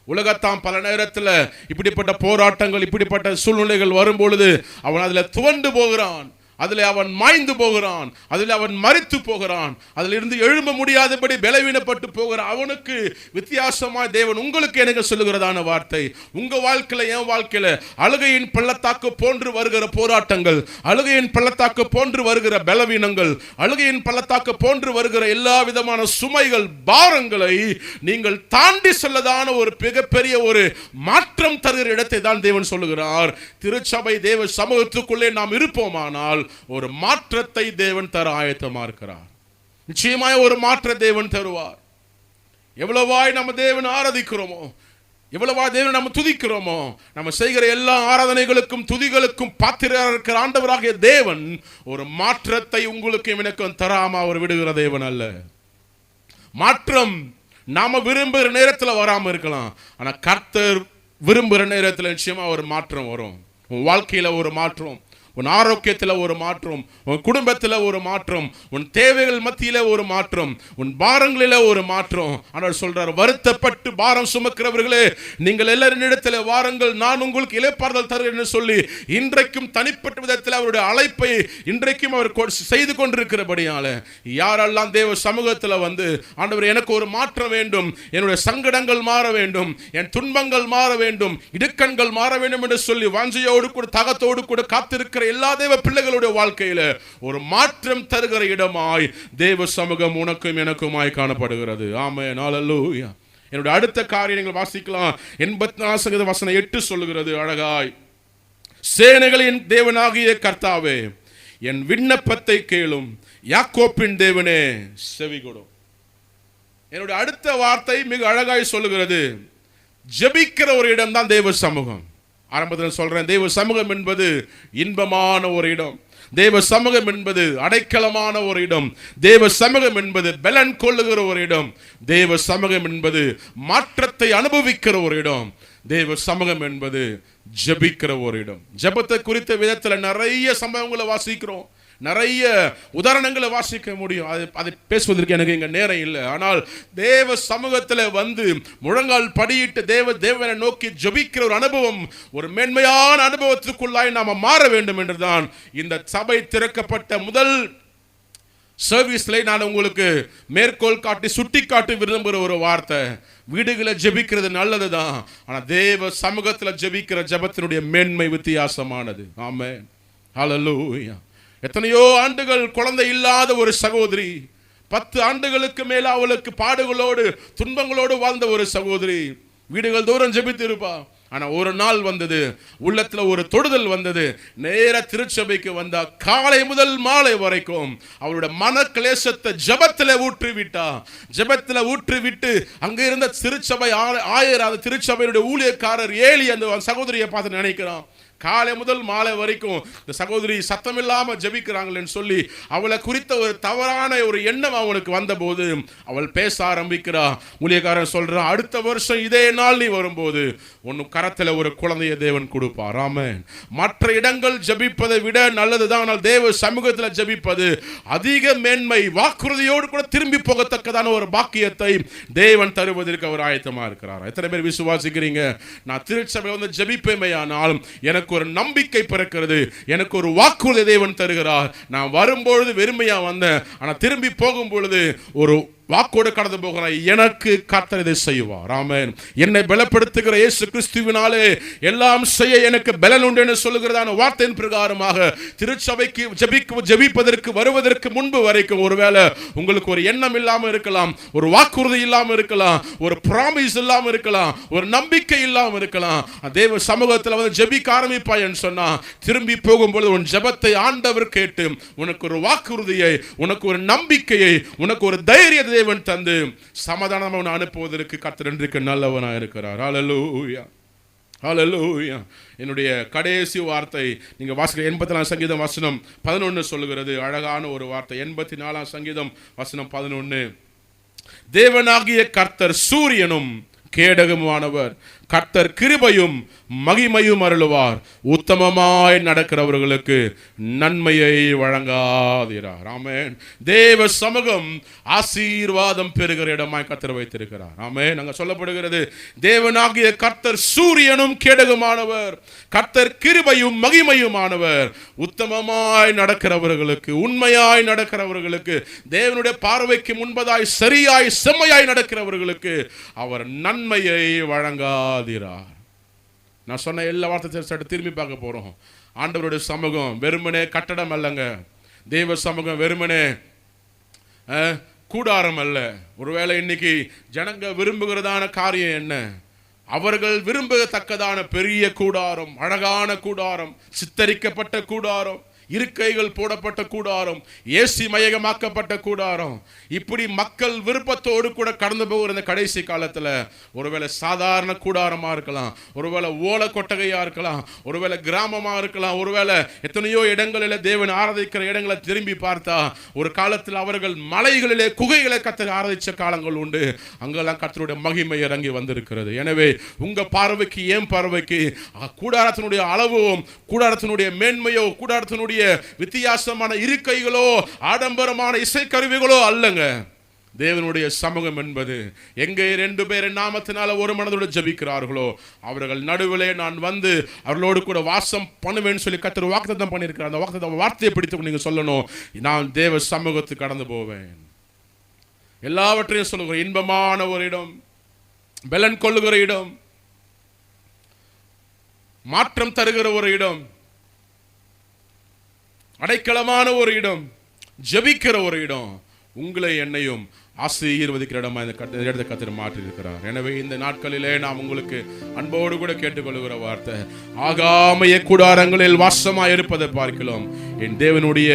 உலகத்தான் பல நேரத்தில் இப்படிப்பட்ட போராட்டங்கள், இப்படிப்பட்ட சூழ்நிலைகள் வரும்பொழுது அவன் அதில் துவண்டு போகிறான், அதில் அவன் மாய்ந்து போகிறான், அதில் அவன் மரித்து போகிறான், அதில் இருந்து எழும்ப முடியாதபடி பலவீனப்பட்டு போகிறான். அவனுக்கு வித்தியாசமாய் தேவன் உங்களுக்கு எனக்கு சொல்லுகிறதான வார்த்தை, உங்க வாழ்க்கையில என் வாழ்க்கையில அழுகையின் பள்ளத்தாக்கு போன்று வருகிற போராட்டங்கள், அழுகையின் பள்ளத்தாக்கு போன்று வருகிற பலவீனங்கள், அழுகையின் பள்ளத்தாக்கு போன்று வருகிற எல்லா விதமான சுமைகள், பாரங்களை நீங்கள் தாண்டி செல்லதான ஒரு மிகப்பெரிய ஒரு மாற்றம் தருகிற இடத்தை தான் தேவன் சொல்லுகிறார். திருச்சபை தேவ சமூகத்துக்குள்ளே நாம் இருப்போமானால் ஒரு மாற்றத்தை தேவன் தர ஆயத்தமா இருக்கிறார். நிச்சயமாய் ஒரு மாற்ற தேவன் தருவார். எவ்வளவாய் நம்ம தேவன் ஆராதிக்கிறோமோ, எவ்வளவா தேவன் நம்ம துதிக்கிறோமோ, நம்ம செய்கிற எல்லா ஆராதனைகளுக்கும் துதிகளுக்கும் பாத்திரராக இருக்கிற ஆண்டவராகிய தேவன் ஒரு மாற்றத்தை உங்களுக்கும் எனக்கும் தராம அவர் விடுகிற தேவன் அல்ல. மாற்றம் நாம விரும்புகிற நேரத்தில் வராம இருக்கலாம், ஆனா கர்த்தர் விரும்புகிற நேரத்தில் நிச்சயமா ஒரு மாற்றம் வரும். உன் வாழ்க்கையில ஒரு மாற்றம், உன் ஆரோக்கியத்தில் ஒரு மாற்றம், உன் குடும்பத்தில் ஒரு மாற்றம், உன் தேவைகள் மத்தியில் ஒரு மாற்றம், உன் பாரங்களில் ஒரு மாற்றம். ஆனால் சொல்றார், வருத்தப்பட்டு பாரம் சுமக்கிறவர்களே நீங்கள் எல்லாரின் இடத்துல வாருங்கள், நான் உங்களுக்கு இளைப்பாறுதல் தருகிறேன் சொல்லி இன்றைக்கும் தனிப்பட்ட விதத்தில் அவருடைய அழைப்பை இன்றைக்கும் அவர் செய்து கொண்டிருக்கிறபடியால யாரெல்லாம் தேவ சமூகத்தில் வந்து ஆண்டவர் எனக்கு ஒரு மாற்றம் வேண்டும், என்னுடைய சங்கடங்கள் மாற வேண்டும், என் துன்பங்கள் மாற வேண்டும், இடுக்கண்கள் மாற வேண்டும் என்று சொல்லி வாஞ்சையோடு கூட தாகத்தோடு கூட காத்திருக்கிற எல்லா தேவ பிள்ளைகளுடைய வாழ்க்கையில ஒரு மாற்றம் தருகிற இடமாய் தேவ சமூகம் உனக்கும் எனக்குமாய் காணப்படுகிறது. ஆமென், ஹல்லேலூயா. என்னுடைய அடுத்த காரியம் நீங்கள் வாசிக்கலாம். 84 வசனம் 8 சொல்லுகிறது அழகாய், சேனைகளின் தேவனாகிய கர்த்தாவே என் விண்ணப்பத்தை கேளும், யாக்கோப்பின் தேவனே செவிகொடும். என்னுடைய அடுத்த வார்த்தை மிக அழகாய் சொல்லுகிறது, ஜெபிக்கிற ஒரு இடம் தான் தேவ சமூகம். ஆரம்பத்தில் சொல்றேன், தேவ சமூகம் என்பது இன்பமான ஒரு இடம், தேவ சமூகம் என்பது அடைக்கலமான ஒரு இடம், தேவ சமூகம் என்பது பலன் கொள்ளுகிற ஒரு இடம், தேவ சமூகம் என்பது மாற்றத்தை அனுபவிக்கிற ஒரு இடம், தேவ சமூகம் என்பது ஜெபிக்கிற ஒரு இடம். ஜெபத்தை குறித்த விதத்தில் நிறைய சம்பவங்களை வாசிக்கிறோம், நிறைய உதாரணங்களை வாசிக்க முடியும். அதை பேசுவதற்கு எனக்கு இங்க நேரம் இல்லை. ஆனால் தேவ சமூகத்தில் வந்து முழங்கால் படியிட்டு தேவனை நோக்கி ஜெபிக்கிற ஒரு அனுபவம், ஒரு மேன்மையான அனுபவத்துக்குள்ளாய் நாம மாற வேண்டும் என்றுதான் இந்த சபை திறக்கப்பட்ட முதல் சர்வீஸ்ல நான் உங்களுக்கு மேற்கோள் காட்டி சுட்டி காட்டி விரும்புகிற ஒரு வார்த்தை, வீடுகளை ஜெபிக்கிறது நல்லதுதான், ஆனா தேவ சமூகத்தில் ஜெபிக்கிற ஜெபத்தினுடைய மேன்மை வித்தியாசமானது. ஆமென், ஹல்லேலூயா. எத்தனையோ ஆண்டுகள் குழந்தை இல்லாத ஒரு சகோதரி, 10 ஆண்டுகளுக்கு மேல அவளுக்கு பாடுகளோடு துன்பங்களோடு வாழ்ந்த ஒரு சகோதரி, வீடுகள் தூரம் ஜெபித்து இருப்பா. ஆனா ஒரு நாள் வந்தது, உள்ளத்துல ஒரு தொடுதல் வந்தது, நேர திருச்சபைக்கு வந்தா காலை முதல் மாலை வரைக்கும் அவருடைய மன கிளேசத்தை ஜெபத்துல ஊற்றி விட்டா. ஜெபத்துல ஊற்றி விட்டு அங்க இருந்த திருச்சபை ஆயர், அந்த திருச்சபையுடைய ஊழியக்காரர் ஏலி அந்த சகோதரியை பார்த்து நினைக்கிறான், காலை முதல் மாலை வரைக்கும் இந்த சகோதரி சத்தமில்லாம ஜெபிக்கிறாங்களேன்னு சொல்லி அவளை குறித்த ஒரு தவறான ஒரு எண்ணம் அவனுக்கு வந்தபோது அவள் பேச ஆரம்பிக்கிறா. ஊழியக்காரன் சொல்றான், அடுத்த வருஷம் இதே நாள் நீ வரும்போது உன் கரத்துல ஒரு குழந்தைய தேவன் கொடுப்பார். ஆமென். மற்ற இடங்கள் ஜெபிப்பதை விட நல்லதுதான். ஆனால் தேவ சமூகத்தில் ஜெபிப்பது அதிக மேன்மை. வாக்குறுதியோடு கூட திரும்பி போகத்தக்கதான ஒரு பாக்கியத்தை தேவன் தருவதற்கு அவர் ஆயத்தமா இருக்கிறார். எத்தனை பேர் விசுவாசிக்கிறீங்க? நான் திருச்சபை வந்து ஜெபிப்பேமையானால் எனக்கு ஒரு நம்பிக்கை பிறக்கிறது, எனக்கு ஒரு வாக்குறுதி தேவன் தருகிறார். நான் வரும்பொழுது வெறுமையா வந்தேன், ஆனா திரும்பி போகும் பொழுது ஒரு வாக்கோடு கடந்து போகிறார். எனக்கு கர்த்தர் இதை செய்வார். ஆமென். என்னை பலப்படுத்துகிற இயேசு கிறிஸ்துவினாலே எல்லாம் செய்ய எனக்கு பலன் உண்டு என்று சொல்லுகிறதான வார்த்தையின் பிரகாரமாக திருச்சபைக்கு ஜெபிப்பதற்கு வருவதற்கு முன்பு வரைக்கும் ஒருவேளை உங்களுக்கு ஒரு எண்ணம் இல்லாமல் இருக்கலாம், ஒரு வாக்குறுதி இல்லாமல் இருக்கலாம், ஒரு ப்ராமிஸ் இல்லாமல் இருக்கலாம், ஒரு நம்பிக்கை இல்லாமல் இருக்கலாம். தேவ சமூகத்தில் வந்து ஜெபிக்க ஆரம்பிப்பாய் என்று சொன்னா திரும்பி போகும்போது உன் ஜெபத்தை ஆண்டவர் கேட்டு உனக்கு ஒரு வாக்குறுதியை, உனக்கு ஒரு நம்பிக்கையை, உனக்கு ஒரு தைரியத்தை தேவன் தந்து சமாதானமாக அனுப்புவதற்கு கர்த்தர் இன்றைக்கு நல்லவனாக இருக்கிறார். ஹல்லேலூயா, ஹல்லேலூயா. என்னுடைய கடைசி வார்த்தை நீங்க வாசிக்கிற 84 சங்கீதம் வசனம் 11 சொல்லுகிறது. அழகான ஒரு வார்த்தை. 84 சங்கீதம் வசனம் 11. தேவனாகிய கர்த்தர் சூரியனும் கேடகமானவர், கர்த்தர் கிருபையும் மகிமையும் அருளுவார், உத்தமமாய் நடக்கிறவர்களுக்கு நன்மையை வழங்காதிரார். ஆமென். தேவ சமூகம் ஆசீர்வாதம் பெறுகிற இடமாய் கர்த்தர் வைத்திருக்கிறார். ஆமென். நாங்க சொல்லப்படுகிறது, தேவனாகிய கர்த்தர் சூரியனும் கேடகமானவர், கர்த்தர் கிருபையும் மகிமையுமானவர், உத்தமமாய் நடக்கிறவர்களுக்கு, உண்மையாய் நடக்கிறவர்களுக்கு, தேவனுடைய பார்வைக்கு முன்பதாய் சரியாய் செம்மையாய் நடக்கிறவர்களுக்கு அவர் நன்மையை வழங்காதிரார். நான் சொன்ன எல்லா வார்த்தை திரும்பி பார்க்க போறோம். ஆண்டவருடைய சமூகம் வெறுமனே கட்டடம் அல்லங்க. தேவ சமூகம் வெறுமனே கூடாரம் அல்ல. ஒருவேளை இன்னைக்கு ஜனங்க விரும்புகிறதான காரியம் என்ன? அவர்கள் விரும்பத்தக்கதான பெரிய கூடாரம், அழகான கூடாரம், சித்தரிக்கப்பட்ட கூடாரம், இருக்கைகள் போடப்பட்ட கூடாரம், ஏசி மயமாக்கப்பட்ட கூடாரம், இப்படி மக்கள் விருப்பத்தோடு கூட கடந்து போகிற இந்த கடைசி காலத்தில் ஒருவேளை சாதாரண கூடாரமாக இருக்கலாம், ஒருவேளை ஓலை கொட்டகையாக இருக்கலாம், ஒருவேளை கிராமமாக இருக்கலாம், ஒருவேளை எத்தனையோ இடங்களில் தேவன் ஆராதிக்கிற இடங்களை திரும்பி பார்த்தா ஒரு காலத்தில் அவர்கள் மலைகளிலே குகைகளை கர்த்தரை ஆராதிச்ச காலங்கள் உண்டு. அங்கெல்லாம் கர்த்தருடைய மகிமை இறங்கி வந்திருக்கிறது. எனவே உங்க பார்வைக்கு, ஏன் பார்வைக்கு கூடாரத்தினுடைய அளவும், கூடாரத்தினுடைய மேன்மையோ, கூடாரத்தினுடைய வித்தியாசமான இருக்கைகளோ, ஆடம்பரமான இசைக்கருவிகளோ அல்லங்க. தேவனுடைய சமூகம் என்பது எங்கே 2 பேர் நாமத்தினால ஒரு மனதோடு ஜெபிக்கிறார்களோ அவர்கள் நடுவிலே நான் வந்து அவர்களோடு கூட வாசம் பண்ணுவேன்னு சொல்லி கர்த்தர் வாக்குத்தத்தம் பண்ணியிருக்கிறார். அந்த வாக்குத்தத்தம் வார்த்தையை பிடித்து நீங்க சொல்லணும், நான் தேவ சமூகத்துக்கு கடந்து போவேன். எல்லாவற்றையும் சொல்லுகிறேன். இன்பமான ஒரு இடம், பலன் கொள்ளுகிற இடம், மாற்றம் தருகிற ஒரு இடம், அடைக்கலமான ஒரு இடம், ஜெபிக்கிற ஒரு இடம், உங்களை என்னையும் ஆசீர்வதிக்கிற இடமா இந்த இடத்தை கர்த்தர் மாற்றி இருக்கிறார். எனவே இந்த நாட்களிலே நாம் உங்களுக்கு அன்போடு கூட கேட்டுக்கொள்கிற வார்த்தை, ஆகாமைய கூடாரங்களில் வாசமாய் இருப்பதை பார்க்கலாம், என் தேவனுடைய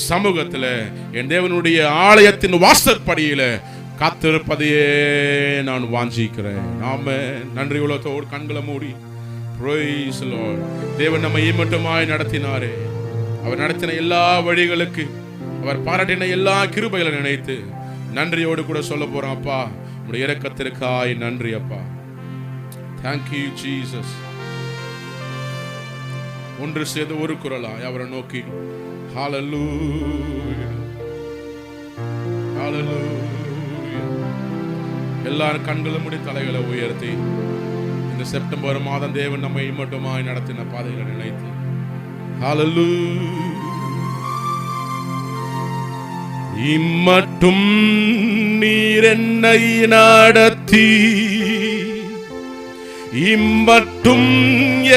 சமூகத்தில், என் தேவனுடைய ஆலயத்தின் வாசற்படியில காத்திருப்பதையே நான் வாஞ்சிக்கிறேன். நாம நன்றி உள்ளத்தோடு கண்களை மூடி praise the Lord. தேவன் நம்மை மட்டுமாய் நடத்தினாரே, அவர் நடத்தின எல்லா வழிகளுக்கு, அவர் பாராட்டின எல்லா கிருபைகளை நினைத்து நன்றியோடு கூட சொல்ல போறோம். அப்பா, உம்முடைய இரக்கத்திற்காய் நன்றி அப்பா. Thank you Jesus. ஒன்று சேர்ந்து ஒரு குரலாய் அவரை நோக்கி hallelujah hallelujah. எல்லாரும் கண்களை மூடி தலைகளை உயர்த்தி இந்த செப்டம்பர் மாதம் தேவன் நம்மை மட்டுமாய் நடத்தின பாதைகளை நினைத்து ஹalleluya. இம்மட்டும் நீர் என்னை நடத்தி, இம்மட்டும்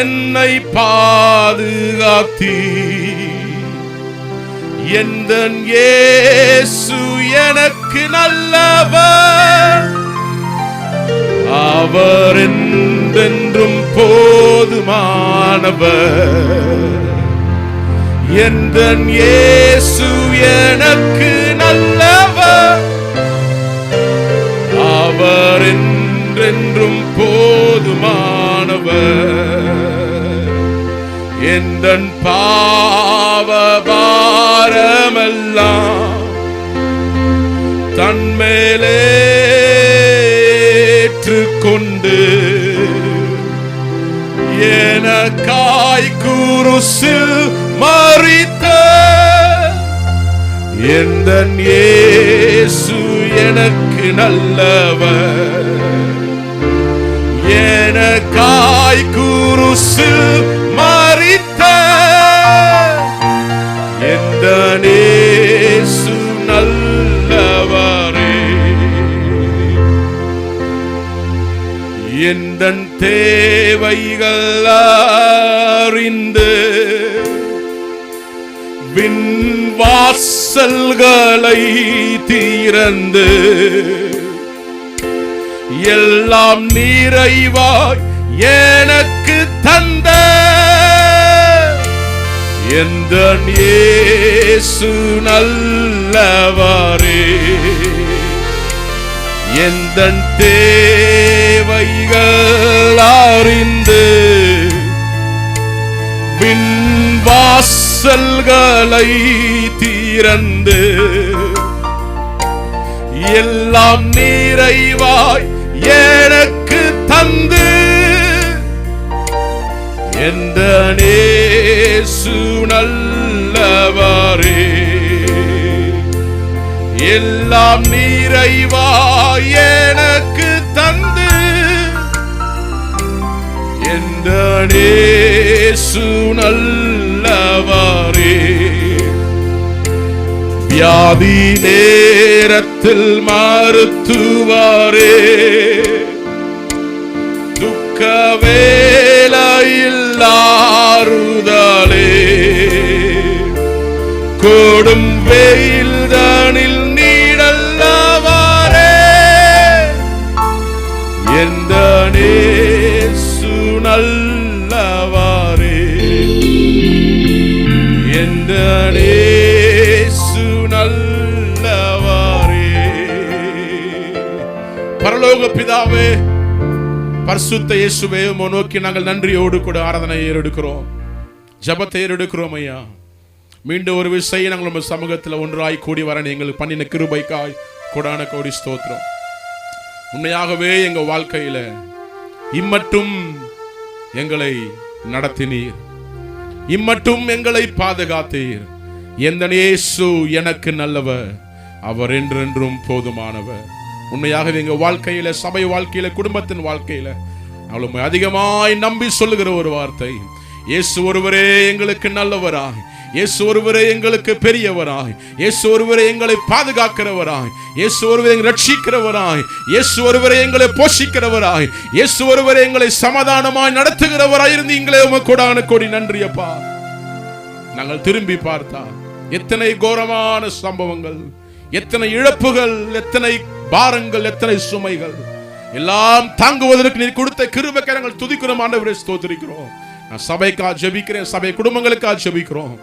என்னை பாதுகாத்தி, எந்தன் இயேசு எனக்கு நல்லவர், அவர் என்றென்றும் போதுமானவர், எந்தன் இயேசு எனக்கு நல்லவர், அவர் என்றென்றும் போதுமானவர், எந்தன் பாவ பாரமெல்லாம் தன்மேலே ஏற்றுக்கொண்டு எனக்காய் குருசில் மரித்த எந்தன் இயேசு எனக்கு நல்லவர். எனக்காய் குருசில் மரித்த எந்தன் இயேசு நல்லவரே. எந்தன் தேவைகள் அறிந்து விண் வாசல்களை திறந்து எல்லாம் நிறைவாய் எனக்கு தந்த எந்தன் இயேசு நல்லவரே. எந்தன் தேவைகள் அறிந்து விண் வாசல்களை திறந்து எல்லாம் நிறைவாய் எனக்கு தந்து எந்தன் இயேசு நல்லவரே. எல்லாம் நிறைவாய் எனக்கு தந்து எந்தன் இயேசு நல்லவரே. வியாதி நேரத்தில் மருத்துவரே, துக்க வேளையில் ஆறுதலே, கொடும் வெயில் தானில் நீடல்லவரே. எந்தன் இயேசு நல்லவரே. எந்தன் இயேசு நல்லவரே. பரலோக பிதாவே, பரிசுத்த இயேசுவே, உம்மை நோக்கி நாங்கள் நன்றியோடு கூட ஆராதனை ஏறெடுக்கிறோம், ஜெபத்தை ஏறெடுக்கிறோம் ஐயா. மீண்டும் ஒரு விஷயம் நாங்கள் நம்ம சமூகத்தில் ஒன்றாய் கூடி வர எங்களுக்கு பண்ணின கிருபைக்காய் கொடான கோடி ஸ்தோத்திரம். உண்மையாகவே எங்கள் வாழ்க்கையில் இம்மட்டும் எங்களை நடத்தினீர், இம்மட்டும் எங்களை பாதுகாத்தீர். எந்தன் இயேசு எனக்கு நல்லவர், அவர் என்றென்றும் போதுமானவர். உண்மையாகவே எங்கள் வாழ்க்கையில, சபை வாழ்க்கையில, குடும்பத்தின் வாழ்க்கையில அவளும் அதிகமாய் நம்பி சொல்லுகிற ஒரு வார்த்தை, இயேசு ஒருவரே எங்களுக்கு நல்லவராய், இயேசு ஒருவரே எங்களுக்கு பெரியவராய், இயேசு ஒருவரே எங்களை பாதுகாக்கிறவராய், இயேசு ஒருவரே எங்களை ரட்சிக்கிறவராய், இயேசு ஒருவரே எங்களை போஷிக்கிறவராய், இயேசு ஒருவரே எங்களை சமாதானமாய் நடத்துகிறவராய் இருந்து எங்களை உமக்கு கொடான கோடி நன்றி அப்பா. நாங்கள் திரும்பி பார்த்தா எத்தனை கோரமான சம்பவங்கள், எத்தனை இழப்புகள், எத்தனை பாரங்கள், எத்தனை சுமைகள் எல்லாம் தாங்குவதற்கு நீர் கொடுத்த கிருபைக்காக நாங்கள் துதிக்கிறோம் ஆண்டவரே, ஸ்தோத்திரிக்கிறோம். நான் சபைக்காக ஜெபிக்கிறேன், சபை குடும்பங்களுக்காக ஜெபிக்கிறோம்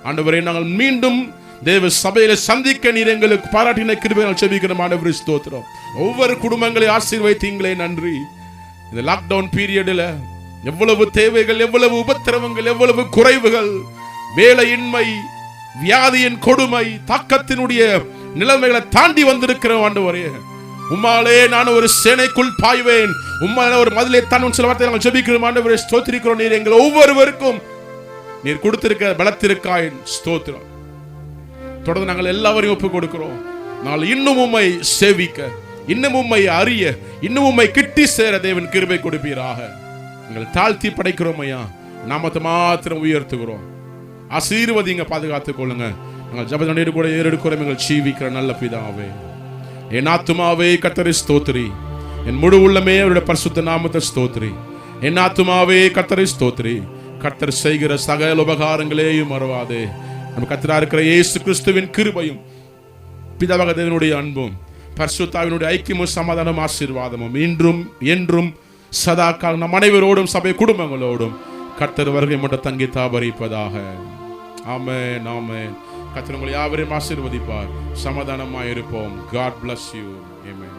ஆண்டவரே. நாங்கள் மீண்டும் தேவ சபையில சந்திக்க நீர் எங்களுக்கு பாராட்டின கிருபையை ஜெபிக்கிறோம் ஆண்டவரே, ஸ்தோத்திரம். ஒவ்வொரு குடும்பங்களை ஆசீர்வதித்தீங்களே, நன்றி. இந்த லாக்டவுன் பீரியடில் எவ்வளவு தேவைகள், எவ்வளவு உபத்திரவங்கள், எவ்வளவு குறைவுகள், வேலையின்மை, வியாதியின் கொடுமை, தாக்கத்தினுடைய நிலைமைகளை தாண்டி வந்திருக்கிறோம் ஆண்டவரே. உம்மாலே நான் ஒரு சேனைக்குள் பாய்வேன், உம்மாலே ஒரு மதிலை தான் சில வார்த்தை நாங்கள் ஜெபிக்கிறோம் ஆண்டவரே, ஸ்தோத்திரிக்கிறோம். நீர் எங்கள் ஒவ்வொருவருக்கும் நீர் கொடுத்திருக்க பலத்திற்காய் ஸ்தோத்திரம். தொடர்ந்து நாங்கள் எல்லாவரையும் ஒப்புக் கொடுக்கிறோம். நாங்கள் இன்னும் உம்மை சேவிக்க, இன்னும் உம்மை அறிய, இன்னும் உம்மை கிட்டி சேர தேவன் கிருபை கொடுப்பீராக. எங்கள் தாழ்த்தி படைக்கிறோம் ஐயா, நாமத்தை மாத்திரம் உயர்த்துகிறோம். ஆசீர்வதிங்க, பாதுகாத்துக் கொள்ளுங்க. நாங்கள் ஜெபத்தோடு கூட ஏறெடுக்கிறோம் எங்கள் ஜீவிக்கிற நல்ல பிதாவே. என் ஆத்துமாவே கர்த்தரை ஸ்தோத்திரி, என் முழு உள்ளமே அவருடைய பரிசுத்த நாமத்தை ஸ்தோத்திரி. என் ஆத்துமாவே கர்த்தரை ஸ்தோத்திரி, கர்த்தர் செய்கிற சகல உபகாரங்களையும் மறவாதே. நம்ம கர்த்தரா இருக்கிற இயேசு கிறிஸ்துவின் கிருபையும், பிதாவாகிய தேவனுடைய அன்பும், பரிசுத்தாவினுடைய ஐக்கியமும், சமாதானம், ஆசீர்வாதமும் இன்றும் என்றும் சதா காலம் நம் அனைவரோடும், சபை குடும்பங்களோடும் கர்த்தர் வருகை மட்டும் தங்கி தாபரிப்பதாக. ஆமென், ஆமென். கர்த்தர் உங்களை யாவரையும் ஆசீர்வதிப்பார். சமாதானமாய் இருப்போம். God bless you. Amen.